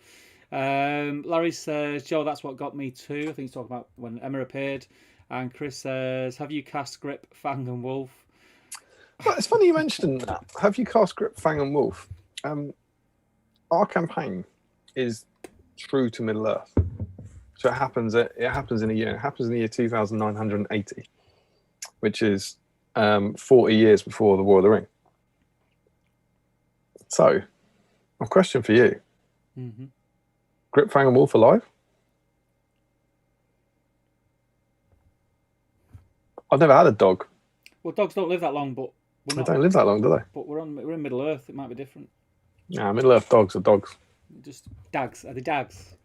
Larry says, Joe, that's what got me too. I think he's talking about when Emma appeared. And Chris says, have you cast Grip, Fang, and Wolf? Well, it's funny you mentioned that. Have you cast Grip, Fang, and Wolf? Our campaign is true to Middle Earth, so it happens in a year. It happens in the year 2980, which is 40 years before the War of the Ring. So, a question for you: Grip, Fang, and Wolf alive? I've never had a dog. Well, dogs don't live that long, but they don't live that long, do they? But we're in Middle Earth. It might be different. Nah, Middle Earth dogs are dogs. Just dags. Are they dags?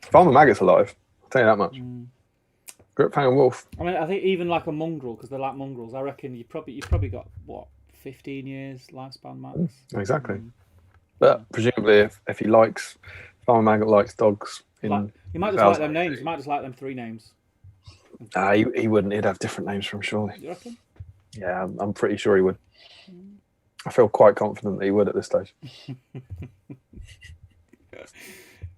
Farmer Maggot's alive. I'll tell you that much. Grip, Fang, and Wolf. I mean, I think even like a mongrel, because they're like mongrels. I reckon you've probably got what, 15 years lifespan max. Exactly. But presumably, if he likes Farmer Maggot likes dogs. He might just like them names. He might just like them 3 names. He wouldn't. He'd have different names from surely. You reckon? Yeah, I'm pretty sure he would. I feel quite confident that he would at this stage.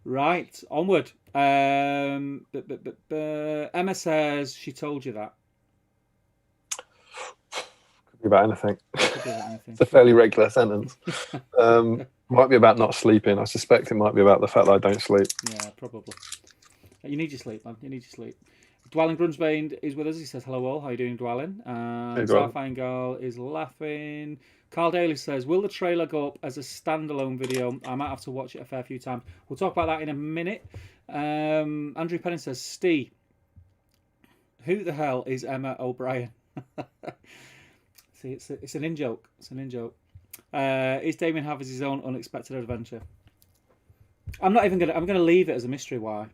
Right, onward. Emma says she told you that. Could be about anything. Could be about anything. It's a fairly regular sentence. Might be about not sleeping. I suspect it might be about the fact that I don't sleep. Yeah, probably. You need your sleep, man. You need your sleep. Dwellin Grunsbane is with us. He says, hello all. How are you doing, Dwellin? Starfine Girl is laughing. Carl Daly says, will the trailer go up as a standalone video? I might have to watch it a fair few times. We'll talk about that in a minute. Andrew Penning says, Steve, who the hell is Emma O'Brien? See, it's an in-joke. It's an in-joke. Is Damien having his own unexpected adventure? I'm going to leave it as a mystery why.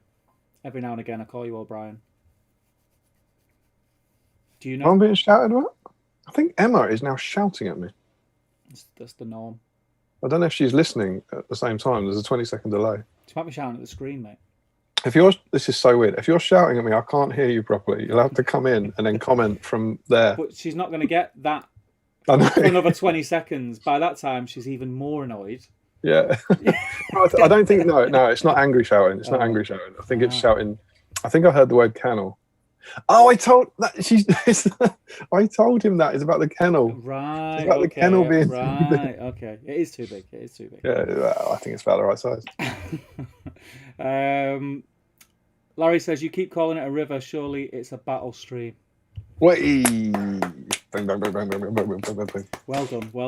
Every now and again I call you O'Brien. Do you know? I'm being shouted at? I think Emma is now shouting at me. That's the norm. I don't know if she's listening at the same time. There's a 20-second delay. She might be shouting at the screen, mate. This is so weird. If you're shouting at me, I can't hear you properly. You'll have to come in and then comment from there. But she's not going to get that I know. for another 20 seconds. By that time, she's even more annoyed. Yeah. I don't think, no, it's not angry shouting. It's not angry shouting. I think it's shouting. I think I heard the word kennel. Oh, I told him that it's about the kennel. Right. It's about the kennel being right. Okay. It is too big. It is too big. Yeah, well, I think it's about the right size. Larry says, you keep calling it a river. Surely it's a battle stream. Wait. Well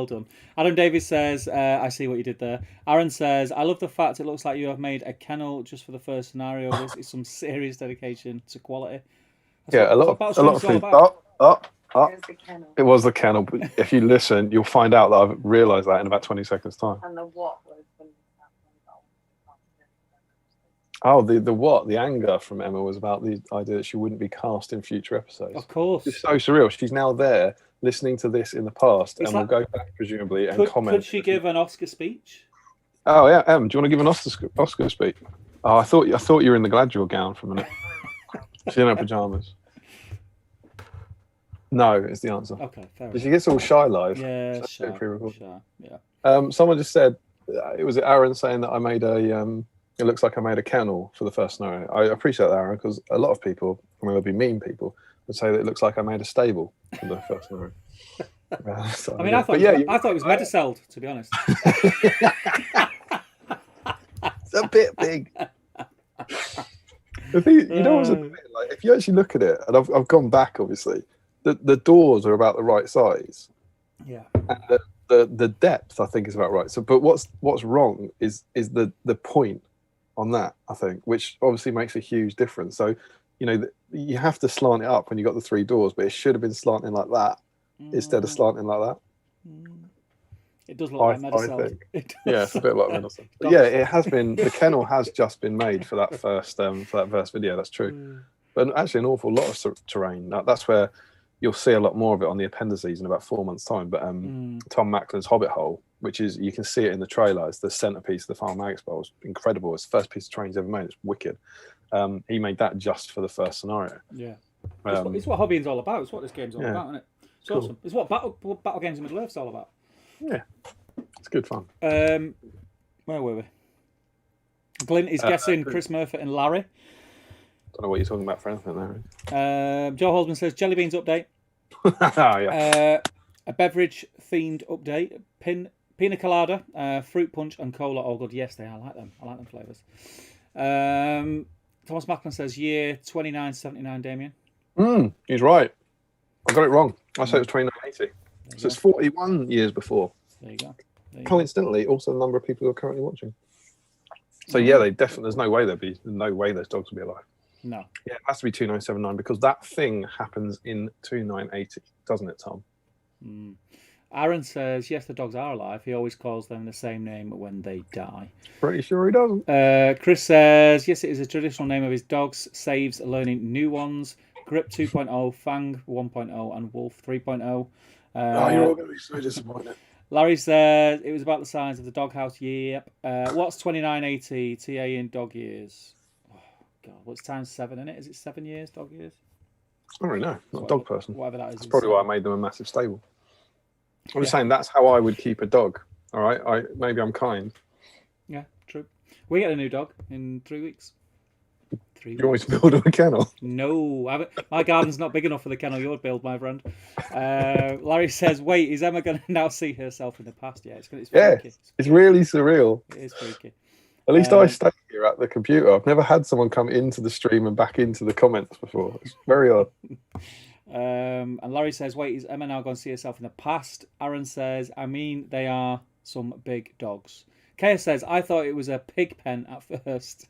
done. Adam Davis says, I see what you did there. Aaron says, I love the fact it looks like you have made a kennel just for the first scenario. This is some serious dedication to quality. That's a lot of people. It was the kennel. But if you listen, you'll find out that I've realised that in about 20 seconds' time. And the what was when the what? The anger from Emma was about the idea that she wouldn't be cast in future episodes. Of course. It's so surreal. She's now there listening to this in the past and will go back, presumably, and comment. Could she give an Oscar speech? Oh, yeah. Em, do you want to give an Oscar speech? Oh, I thought you were in the Gladriel gown for a minute. She's in her pyjamas. No, is the answer. Okay, fair enough. She gets all shy live. Yeah, so shy. Yeah. Someone just said, it was Aaron saying that I made a. It looks like I made a kennel for the first scenario. I appreciate that, Aaron, because a lot of people, I mean, there'll be mean people, would say that it looks like I made a stable for the first scenario. So, I mean, I thought it was Medicelled, to be honest. It's a bit big. The thing, you know, like if you actually look at it, and I've gone back, obviously, the doors are about the right size. Yeah. And the depth, I think, is about right. So, but what's wrong is the point on that, I think, which obviously makes a huge difference. So, you know, you have to slant it up when you got the 3 doors, but it should have been slanting like that instead of slanting like that. It does look like Medicelled. Yeah, it's a bit like Medicelled. But yeah, it has been. The kennel has just been made for that first video. That's true. But actually, an awful lot of terrain. That's where you'll see a lot more of it on the appendices in about 4 months' time. But Tom Macklin's Hobbit Hole, which is, you can see it in the trailer, it's the centerpiece of the Farm Mag Expo. It's incredible. It's the first piece of terrain he's ever made. It's wicked. He made that just for the first scenario. Yeah. It's what hobbying's all about. It's what this game's all about, isn't it? It's awesome. It's what Battle Games in Middle-earth's all about. Yeah. It's good fun. Where were we? Glint is guessing Chris Murphy and Larry. Don't know what you're talking about for anything there. Joe Holzman says Jelly Beans update. Yeah. A beverage themed update. Pina colada, fruit punch, and cola. All good. Yes, they are. I like them. I like them flavours. Thomas Macklin says year 2979. Damian. He's right. I got it wrong. I said it was 2980. So it's 41 years before. There you go. Coincidentally, also the number of people who are currently watching. So yeah, they definitely. There's no way those dogs will be alive. No. Yeah, it has to be 2979 because that thing happens in 2980, doesn't it, Tom? Aaron says yes, the dogs are alive. He always calls them the same name when they die. Pretty sure he doesn't. Chris says yes, it is a traditional name of his dogs. Saves learning new ones. Grip 2.0, Fang 1.0, and Wolf 3.0. You're all going to be so disappointed. Larry says it was about the size of the doghouse. Yep. What's 2980 TA in dog years? Oh, God, what's times 7 in it? Is it 7 years, dog years? I don't know. Not a dog person. Whatever that is. That's probably why I made them a massive stable. I'm just saying that's how I would keep a dog. All right. Maybe I'm kind. Yeah, true. We get a new dog in 3 weeks. You want me to build a kennel? No, my garden's not big enough for the kennel you'd build, my friend. Larry says, wait, is Emma going to now see herself in the past? Yeah, it's freaky. It's really surreal. It is freaky. At least I stay here at the computer. I've never had someone come into the stream and back into the comments before. It's very odd. And Larry says, wait, is Emma now going to see herself in the past? Aaron says, I mean, they are some big dogs. Kaya says, I thought it was a pig pen at first.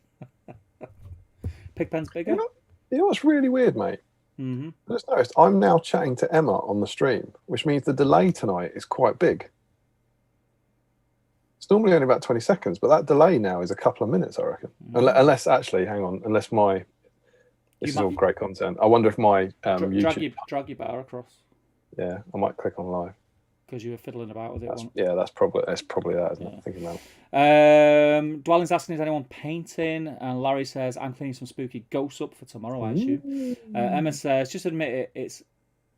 Pigpen's bigger. You know what's really weird, mate? I just noticed I'm now chatting to Emma on the stream, which means the delay tonight is quite big. It's normally only about 20 seconds, but that delay now is a couple of minutes, I reckon. Unless, actually, hang on, unless my... This is all great content. I wonder if my YouTube... Drag your bar across. Yeah, I might click on live. Because you were fiddling about with it. That's probably that, isn't it? Thinking about it. Dwelling's asking, is anyone painting? And Larry says, I'm cleaning some spooky ghosts up for tomorrow, I assume. Emma says, just admit it, it's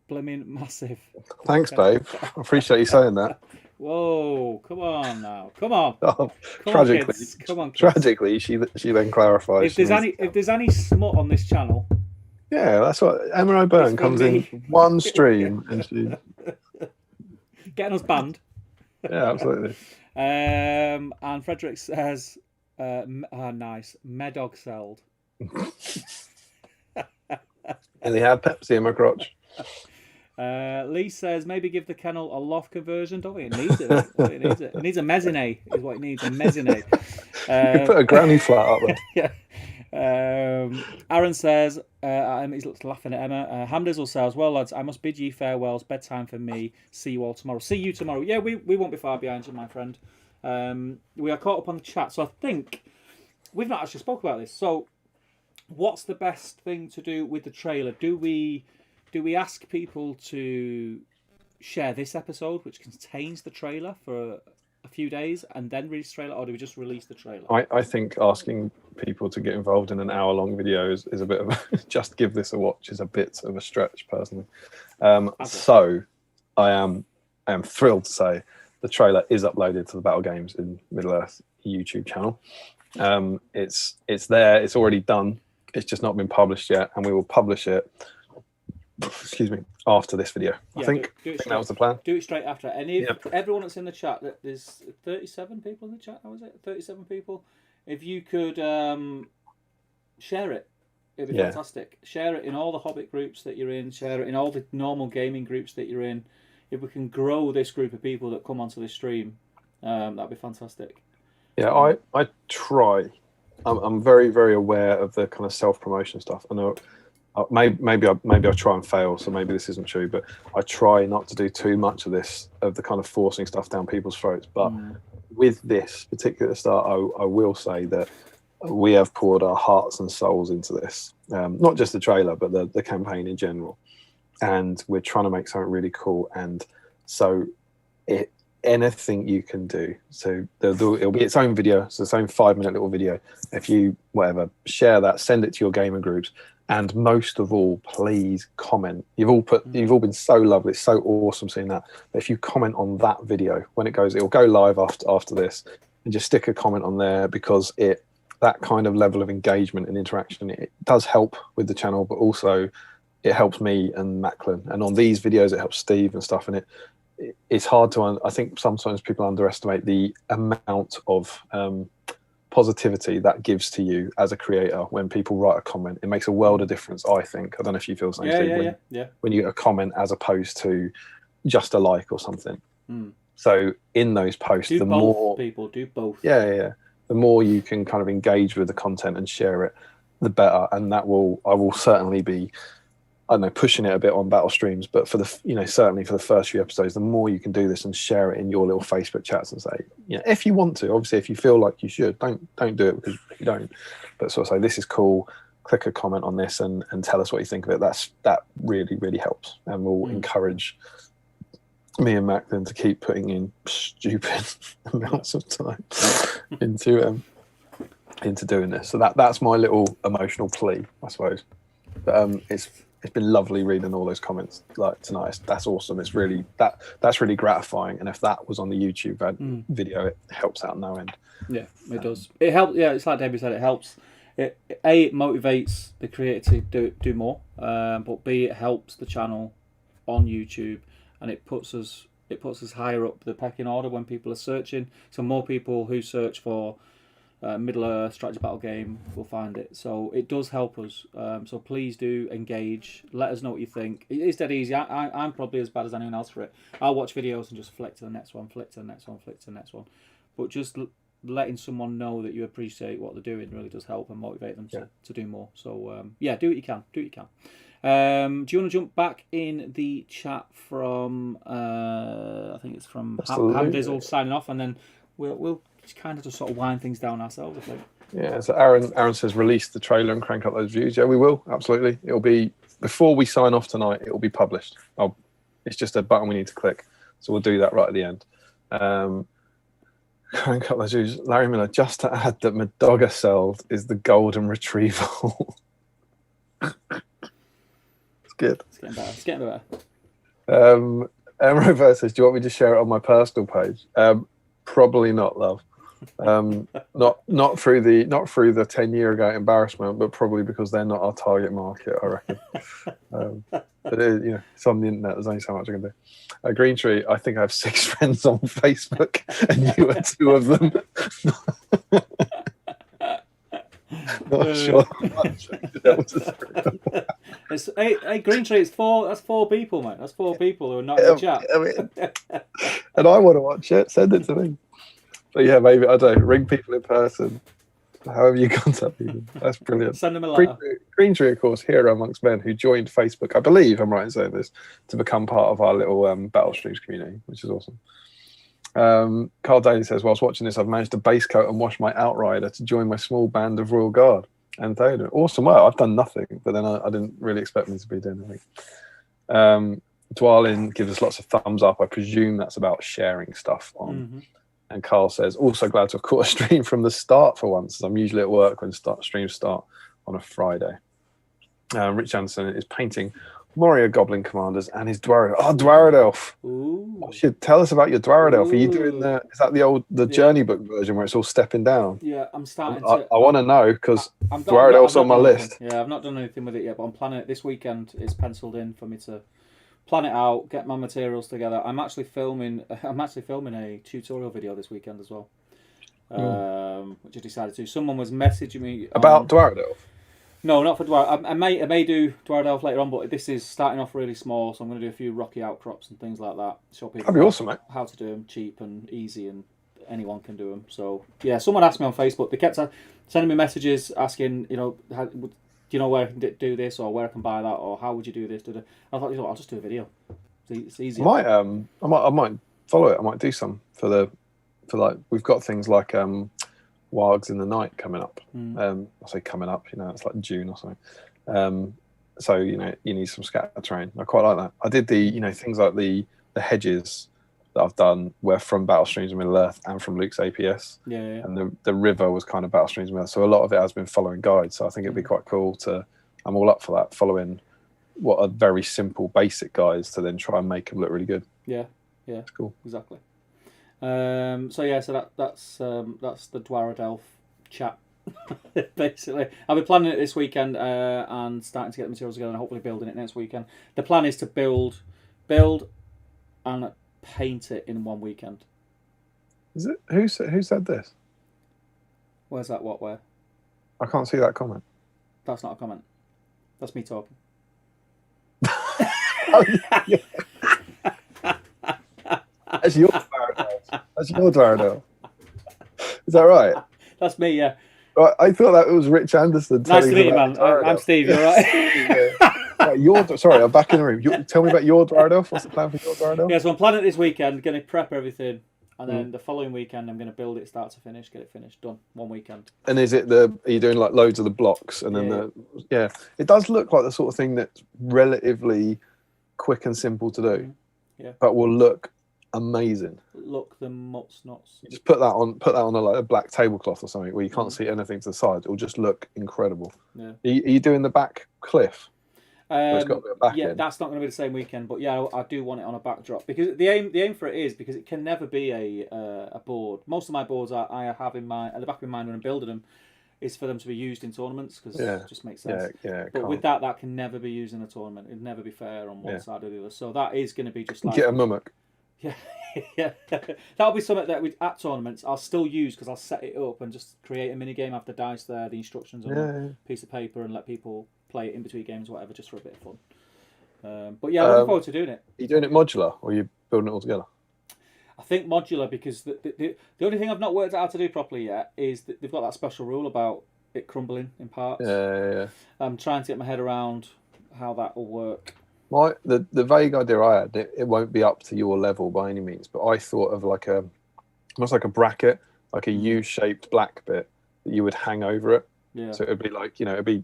blimmin' massive. Thanks, babe. I appreciate you saying that. Whoa, come on now. Come on. Come on, kids. Tragically, she then clarifies. If there's any smut on this channel. Yeah, that's what Emma O'Byrne comes in one stream and she... Getting us banned. Yeah, absolutely. And Frederick says, nice, Medog sold. And they had Pepsi in my crotch. Lee says, maybe give the kennel a loft conversion, don't we? It needs it. It needs a mezzanine, is what it needs, a mezzanine. You put a granny flat up there. Yeah. Aaron says, he's laughing at Emma. Hamdizzle says, well, lads, I must bid ye farewells. Bedtime for me. See you all tomorrow. See you tomorrow. Yeah, we won't be far behind you, my friend. We are caught up on the chat. So I think we've not actually spoke about this. So what's the best thing to do with the trailer? Do we ask people to share this episode, which contains the trailer, for a few days and then release the trailer, or do we just release the trailer? I think asking people to get involved in an hour-long video is a bit of a just give this a watch is a bit of a stretch, personally. So I am thrilled to say the trailer is uploaded to the Battle Games in Middle Earth YouTube channel. It's there. It's already done. It's just not been published yet, and we will publish it. Excuse me. After this video, Yeah, I think that was the plan. Do it straight after. And if everyone that's in the chat, there's 37 people in the chat. How is it? 37 people. If you could share it, it'd be fantastic. Share it in all the Hobbit groups that you're in. Share it in all the normal gaming groups that you're in. If we can grow this group of people that come onto this stream, that'd be fantastic. Yeah, I try. I'm very, very aware of the kind of self-promotion stuff. I know maybe I try and fail, so maybe this isn't true, but I try not to do too much of this, of the kind of forcing stuff down people's throats. But with this, particularly at the start, I will say that we have poured our hearts and souls into this. Not just the trailer, but the campaign in general. And we're trying to make something really cool. And so anything you can do. So it'll be its own video. So its own 5-minute little video. If you, share that, send it to your gamer groups. And most of all, please comment. You've all been so lovely. It's so awesome seeing that. But if you comment on that video, when it'll go live after this, and just stick a comment on there, because that kind of level of engagement and interaction, it does help with the channel, but also it helps me and Macklin. And on these videos, it helps Steve and stuff. And it's hard to, I think sometimes people underestimate the amount of positivity that gives to you as a creator when people write a comment. It makes a world of difference, I think. I don't know if you feel the same, Steve, when you get a comment as opposed to just a like or something. So in those posts, the more people do both. The more you can kind of engage with the content and share it, the better. And I will certainly be, I don't know, pushing it a bit on battle streams, but for the, certainly for the first few episodes, the more you can do this and share it in your little Facebook chats and say, if you want to, obviously, if you feel like you should, don't do it because you don't. But sort of say, this is cool. Click a comment on this and tell us what you think of it. That really, really helps, and will encourage me and Macklin to keep putting in stupid amounts of time into doing this. So that's my little emotional plea, I suppose. But it's been lovely reading all those comments like tonight. That's awesome. It's really that's really gratifying. And if that was on the YouTube video, it helps out no end. Yeah, it does. It helps. Yeah, it's like Debbie said. It helps. It motivates the creator to do more. But B, it helps the channel on YouTube, and it puts us higher up the pecking order when people are searching. So more people who search for Middle Earth strategy battle game will find it. So it does help us. So please do engage. Let us know what you think. It is dead easy. I'm probably as bad as anyone else for it. I'll watch videos and just flick to the next one, flick to the next one, flick to the next one. But just letting someone know that you appreciate what they're doing really does help and motivate them to do more. So do what you can. Do what you can. Do you want to jump back in the chat from I think it's from Hamdizzle signing off, and then we'll kind of just sort of wind things down ourselves, I think. Yeah, so Aaron says release the trailer and crank up those views. Yeah, we will, absolutely. It'll be, before we sign off tonight, it will be published. It's just a button we need to click, so we'll do that right at the end. Crank up those views. Larry Miller, just to add that my dog I sold is the golden retrieval. It's good. It's getting better. Emro says, do you want me to share it on my personal page? Probably not, love. Not through the 10-year ago embarrassment, but probably because they're not our target market, I reckon. But it's on the internet. There's only so much I can do. Green Tree, I think I have 6 friends on Facebook, and you are 2 of them. Not sure how much hey, Green Tree, it's 4. That's 4 people, mate. That's 4 people who are not in the chat. I mean, and I want to watch it. Send it to me. But yeah, maybe, I don't know, ring people in person. However you contact people. That's brilliant. Send them a letter. Green Tree, of course, hero amongst men, who joined Facebook, I believe I'm right in saying this, to become part of our little Battle Streams community, which is awesome. Carl Daly says, whilst watching this, I've managed to base coat and wash my Outrider to join my small band of Royal Guard. And Theodore, awesome. Well, I've done nothing, but then I didn't really expect me to be doing anything. Dwalin gives us lots of thumbs up. I presume that's about sharing stuff on. And Carl says, also glad to have caught a stream from the start for once, as I'm usually at work when streams start on a Friday. Rich Anderson is painting Moria Goblin Commanders and his Dwarad. Oh, Dwarad Elf. Ooh. Tell us about your Dwarad Elf. Are you doing Ooh. is that the Journey Book version where it's all stepping down? Yeah, I'm starting I to. want to know because I'm not, Dwarad Elf's I've on not my done anything. list. Yeah, I've not done anything with it yet, but I'm planning it this weekend. It's penciled in for me to plan it out, get my materials together. I'm actually filming a tutorial video this weekend as well, which I decided to. Someone was messaging me About Dwarad Elf. No, not for Dwarad. I may do Dwarad Elf later on, but this is starting off really small, so I'm going to do a few rocky outcrops and things like that. Show people That'd be awesome, mate. how to do them cheap and easy, and anyone can do them. So yeah, someone asked me on Facebook. They kept sending me messages asking, do you know where I can do this, or where I can buy that, or how would you do this? I thought, I'll just do a video. It's easy. I might follow it. I might do some for we've got things like Wargs in the Night coming up. I say coming up, it's like June or something. So you need some scatter terrain. I quite like that. I did the things like the hedges that I've done were from Battle Streams of Middle Earth and from Luke's APS. Yeah. And the river was kind of Battle Streams of Middle Earth. So a lot of it has been following guides. So I think it'd be quite cool I'm all up for that, following what are very simple, basic guides to then try and make them look really good. Yeah. It's cool. Exactly. So that's the Dwarad Elf chat. Basically, I'll be planning it this weekend and starting to get the materials together and hopefully building it next weekend. The plan is to build and paint it in one weekend. Is it who said this? Where's that? Where? I can't see that comment. That's not a comment. That's me talking. Yeah. That's your Dwarad Elf. That's your Dwarad Elf. Is that right? That's me. Yeah. I thought that was Rich Anderson. Nice to meet you, man. I'm Steve. You're right. Sorry, I'm back in the room. Tell me about your Dwarad Elf. What's the plan for your Dwarad Elf? Yeah, so I'm planning it this weekend. Going to prep everything, and then the following weekend I'm going to build it, start to finish, get it finished, done. One weekend. And is it are you doing like loads of the blocks and then it does look like the sort of thing that's relatively quick and simple to do. Yeah. But will look amazing. Look the nuts. You just put that on a black tablecloth or something where you can't see anything to the sides. It'll just look incredible. Yeah. Are you doing the back cliff? It's got a bit of back in. That's not going to be the same weekend, but yeah, I do want it on a backdrop because the aim for it is because it can never be a board. Most of my boards I have in mind at the back of my mind when I'm building them is for them to be used in tournaments because it just makes sense. But with that can never be used in a tournament. It'd never be fair on one side or the other. So that is going to be just like get a mummock. Yeah, that'll be something that at tournaments I'll still use because I'll set it up and just create a mini game after dice there, the instructions on a piece of paper, and let people play it in between games, whatever, just for a bit of fun. But yeah, I'm looking forward to doing it. Are you doing it modular or are you building it all together? I think modular because the only thing I've not worked out how to do properly yet is that they've got that special rule about it crumbling in parts. Yeah. I'm trying to get my head around how that will work. The vague idea I had, it won't be up to your level by any means, but I thought of almost like a bracket, like a U-shaped black bit that you would hang over it. Yeah. So it would be like, it'd be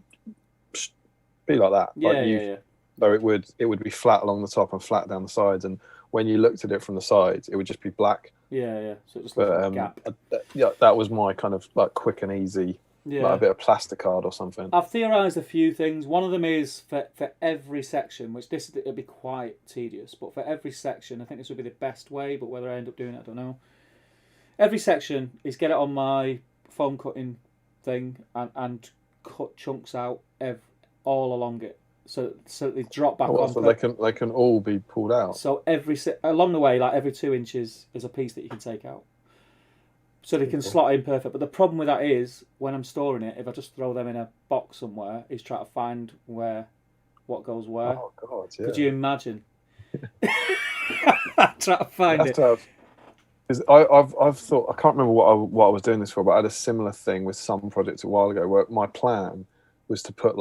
like that. Yeah. So it would be flat along the top and flat down the sides, and when you looked at it from the sides, it would just be black. Yeah. So it just looks like a gap. That was my kind of like quick and easy. Yeah. Like a bit of plasticard or something. I've theorised a few things. One of them is for every section, which it'll be quite tedious, but for every section, I think this would be the best way, but whether I end up doing it, I don't know. Every section is get it on my foam cutting thing and cut chunks out all along it. So they drop back on. So they can all be pulled out. So along the way, like every 2 inches is a piece that you can take out. So they can slot in perfect. But the problem with that is, when I'm storing it, if I just throw them in a box somewhere, is try to find what goes where. Oh, God, yeah. Could you imagine? Try to find it. Because I've thought, I can't remember what I was doing this for, but I had a similar thing with some projects a while ago where my plan was to put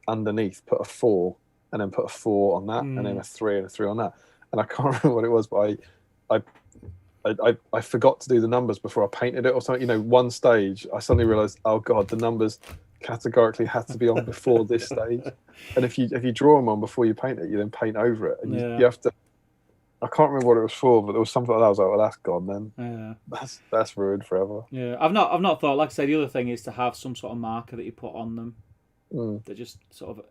underneath, put a 4 and then put a 4 on that and then a 3 and a 3 on that. And I can't remember what it was, but I forgot to do the numbers before I painted it or something. One stage, I suddenly realised, oh God, the numbers categorically had to be on before this stage. And if you draw them on before you paint it, you then paint over it. And you have to, I can't remember what it was for, but there was something like that. I was like, well, that's gone then. Yeah. That's ruined forever. Yeah, I've not thought, like I say, the other thing is to have some sort of marker that you put on them. That just sort of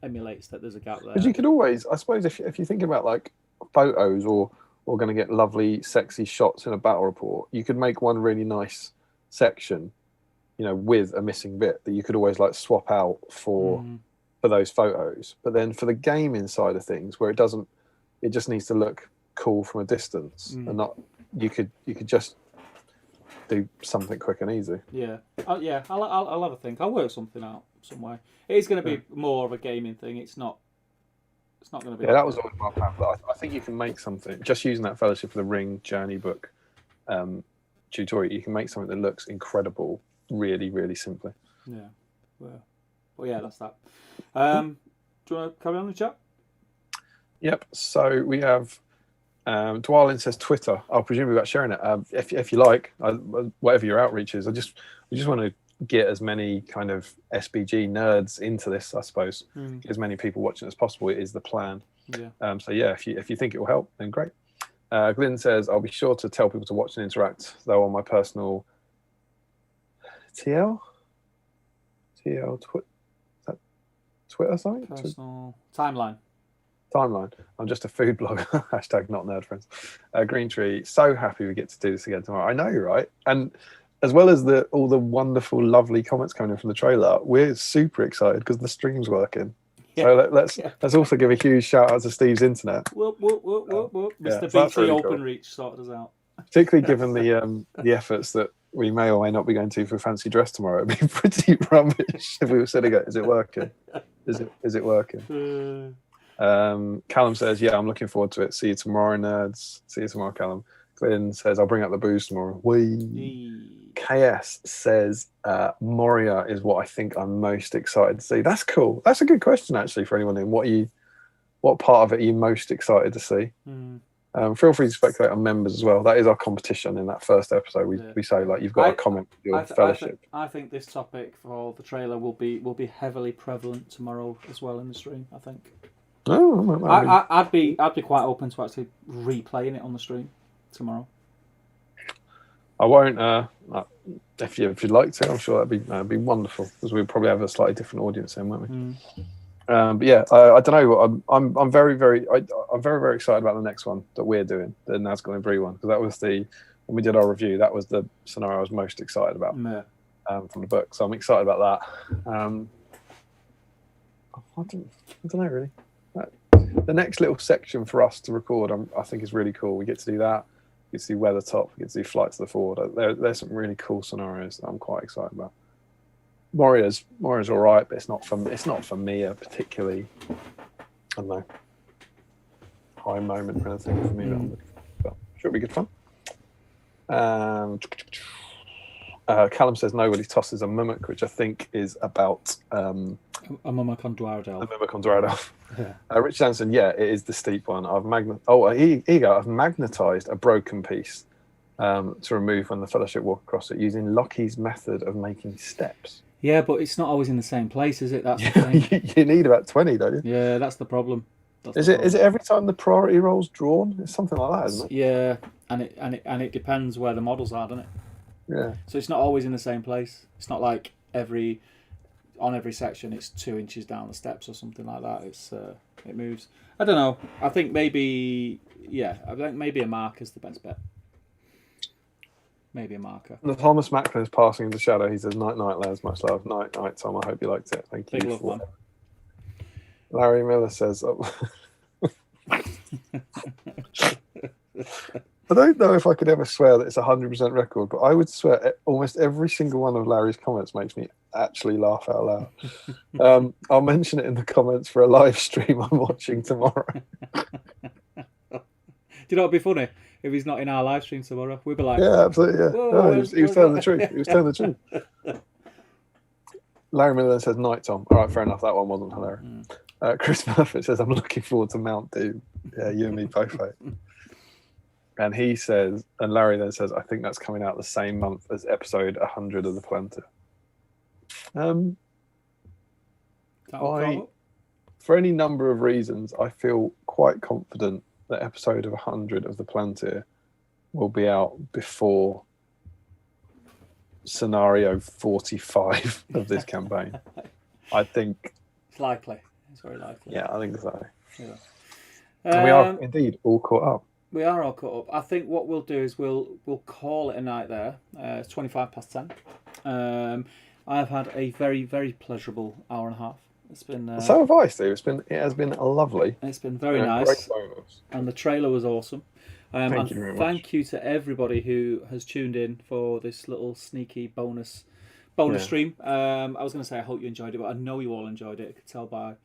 emulates that there's a gap there. But you could always, I suppose, if you think about like photos or going to get lovely, sexy shots in a battle report, you could make one really nice section, with a missing bit that you could always like swap out for those photos. But then for the gaming side of things, where it just needs to look cool from a distance, and not you could just do something quick and easy. Yeah, I'll have a think. I'll work something out some way. It is going to be more of a gaming thing. It's not going to be. Yeah, that was always my plan. But I think you can make something just using that Fellowship of the Ring journey book tutorial. You can make something that looks incredible, really, really simply. Yeah, well, yeah, that's that. Do you want to carry on the chat? Yep. So we have Dwalin says Twitter. I'll presume about sharing it. If you like, whatever your outreach is. I just want to get as many kind of SBG nerds into this, I suppose. Get as many people watching as possible is the plan. Yeah. So yeah, if you think it will help, then great. Glyn says I'll be sure to tell people to watch and interact though on my personal TL Twitter site. Personal timeline. I'm just a food blogger. Hashtag not nerd friends. Green Tree. So happy we get to do this again tomorrow. I know, right? And as well as all the wonderful, lovely comments coming in from the trailer, we're super excited because the stream's working. Yeah. So let's also give a huge shout out to Steve's internet. Whoop. Mr. Yeah, BT really OpenReach sorted us out. Particularly given the efforts that we may or may not be going to for fancy dress tomorrow. It'd be pretty rubbish if we were sitting at, is it working? Is it working? Callum says, yeah, I'm looking forward to it. See you tomorrow, nerds. See you tomorrow, Callum. Glenn says, I'll bring up the booze tomorrow. KS says, Moria is what I think I'm most excited to see. That's cool. That's a good question, actually, for anyone in. What part of it are you most excited to see? Feel free to speculate on members as well. That is our competition in that first episode. We say, like, you've got a comment with your fellowship. I think this topic for the trailer will be heavily prevalent tomorrow as well in the stream, I think. Oh, I'd be quite open to actually replaying it on the stream tomorrow. I won't. If you'd like to, I'm sure that'd be wonderful because we'd probably have a slightly different audience then, won't we? But yeah, I don't know. I'm very, very excited about the next one that we're doing, the Nazgul and Bree one, because that was when we did our review. That was the scenario I was most excited about from the book. So I'm excited about that. I don't know really. The next little section for us to record, I think, is really cool. We get to do that. We get to do Weathertop. We get to do Flight to the Ford. There's some really cool scenarios that I'm quite excited about. Moria's all right, but it's not for me a particularly, I don't know, high moment or anything for me. But should be good fun. Callum says nobody tosses a mimic, which I think is about a mimic on Dwardell. A mimic on Dwardell. Yeah. Rich Danson, yeah, it is the steep one. Here you go. I've magnetized a broken piece to remove when the Fellowship walk across it using Lockie's method of making steps. Yeah, but it's not always in the same place, is it? That's the thing. You need about 20, don't you? Yeah, that's the problem. Is it every time the priority roll's drawn? It's something like that, isn't it? Yeah, and it depends where the models are, doesn't it? Yeah. So it's not always in the same place. It's not like on every section it's 2 inches down the steps or something like that. It moves. I don't know. I think maybe a marker's the best bet. Maybe a marker. The Thomas Macklin is passing into shadow. He says, night, Les. Much love. Night, Tom. I hope you liked it. Thank you. Big love, man. Larry Miller says, I don't know if I could ever swear that it's 100% record, but I would swear almost every single one of Larry's comments makes me actually laugh out loud. I'll mention it in the comments for a live stream I'm watching tomorrow. Do you know what'd be funny? If he's not in our live stream tomorrow, we'd be like, yeah, absolutely, yeah. No, he was telling the truth. He was telling the truth. Larry Miller says, night, Tom. All right, fair enough. That one wasn't hilarious. Chris Murphy says, I'm looking forward to Mount Doom. Yeah, you and me both, mate. And he says, and Larry then says, I think that's coming out the same month as episode 100 of The Planter. For any number of reasons, I feel quite confident that episode of 100 of The Planter will be out before scenario 45 of this campaign. I think it's likely. It's very likely. Yeah, I think so. Yeah. And we are indeed all caught up. We are all caught up. I think what we'll do is we'll call it a night there. It's 10:25. I've had a very, very pleasurable hour and a half. It's been So have I, Steve. It has been lovely. It's been very Great nice, bonus. and the trailer was awesome. Thank you very much. Thank you to everybody who has tuned in for this little sneaky bonus stream. I was going to say I hope you enjoyed it, but I know you all enjoyed it. I could tell by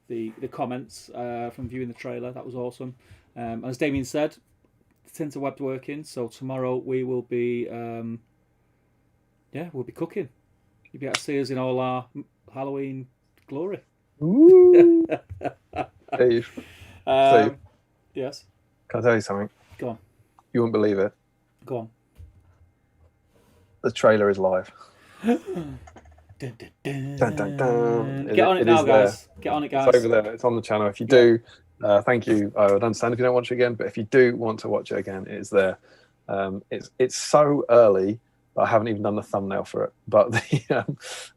the comments from viewing the trailer. That was awesome. And as Damian said, the interweb's working, so tomorrow we will be we'll be cooking. You'll be able to see us in all our Halloween glory. Ooh. Steve. Steve. Yes. Can I tell you something? Go on. You wouldn't believe it. Go on. The trailer is live. Dun, dun, dun. Dun, dun, dun. Get on it now, guys. Get on it, guys. It's over there. It's on the channel. If you do, thank you. I would understand if you don't watch it again, but if you do want to watch it again, it is there. It's so early. I haven't even done the thumbnail for it, but it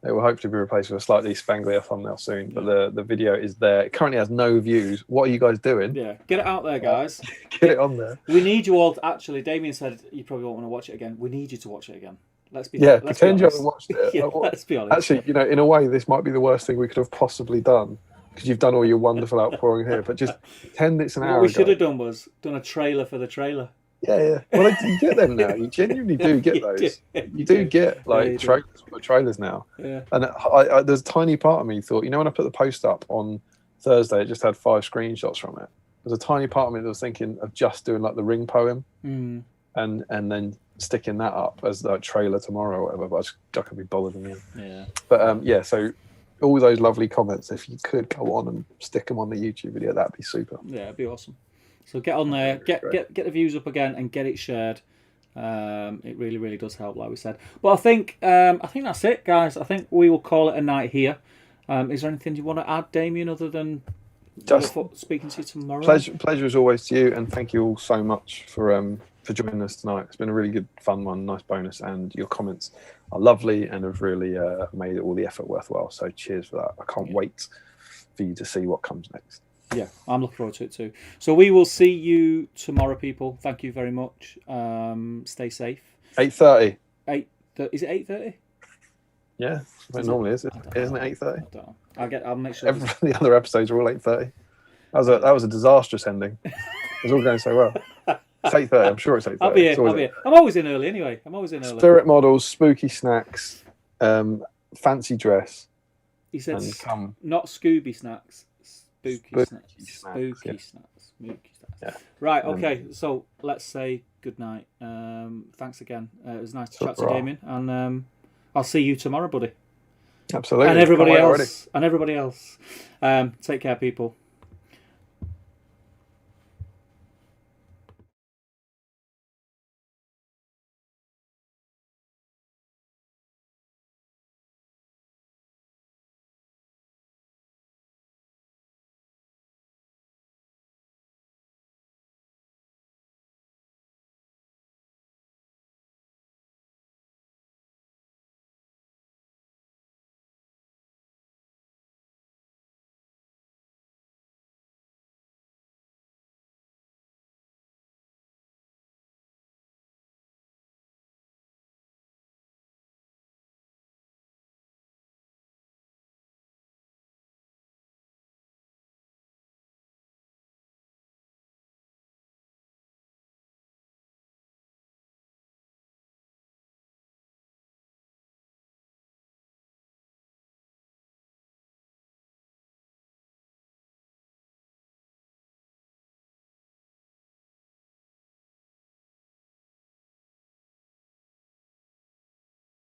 will hopefully be replaced with a slightly spanglier thumbnail soon. But the video is there. It currently has no views. What are you guys doing? Yeah, get it out there, guys. Get it on there. We need you all. Actually, Damian said you probably won't want to watch it again. We need you to watch it again. Let's be. Yeah, let's pretend be you haven't watched it. Yeah, let's be honest. Actually, in a way, this might be the worst thing we could have possibly done because you've done all your wonderful outpouring here. But just pretend it's an hour. What we ago. should have done was done a trailer for the trailer. Yeah. Well, you get them now. You genuinely do get those. You do get trailers now. Yeah. And there's a tiny part of me thought, when I put the post up on Thursday, it just had 5 screenshots from it. There's a tiny part of me that was thinking of just doing like the Ring poem, and then sticking that up as the trailer tomorrow or whatever. But I could be bothered in the end. Yeah. But so all those lovely comments, if you could go on and stick them on the YouTube video, that'd be super. Yeah, it'd be awesome. So get on there, get the views up again, and get it shared. It really, really does help, like we said. But I think that's it, guys. I think we will call it a night here. Is there anything you want to add, Damian, other than just speaking to you tomorrow? Pleasure as always to you, and thank you all so much for joining us tonight. It's been a really good, fun one, nice bonus, and your comments are lovely and have really made all the effort worthwhile. So cheers for that. I can't wait for you to see what comes next. Yeah, I'm looking forward to it too. So we will see you tomorrow, people. Thank you very much. Stay safe. 8:30. Is it 8:30? Yeah, it normally is. Isn't it 8:30? I don't know. I'll make sure. The other episodes are all 8:30. That was a disastrous ending. It was all going so well. It's 8:30. I'm sure it's 8:30. I'll be here. I'm always in early anyway. Spirit models, spooky snacks, fancy dress. He said not Scooby snacks. Spooky snacks. Yeah. Right, okay, so let's say good night. Thanks again. It was nice to chat to Damian, and I'll see you tomorrow, buddy. Absolutely. And everybody else. Take care, people.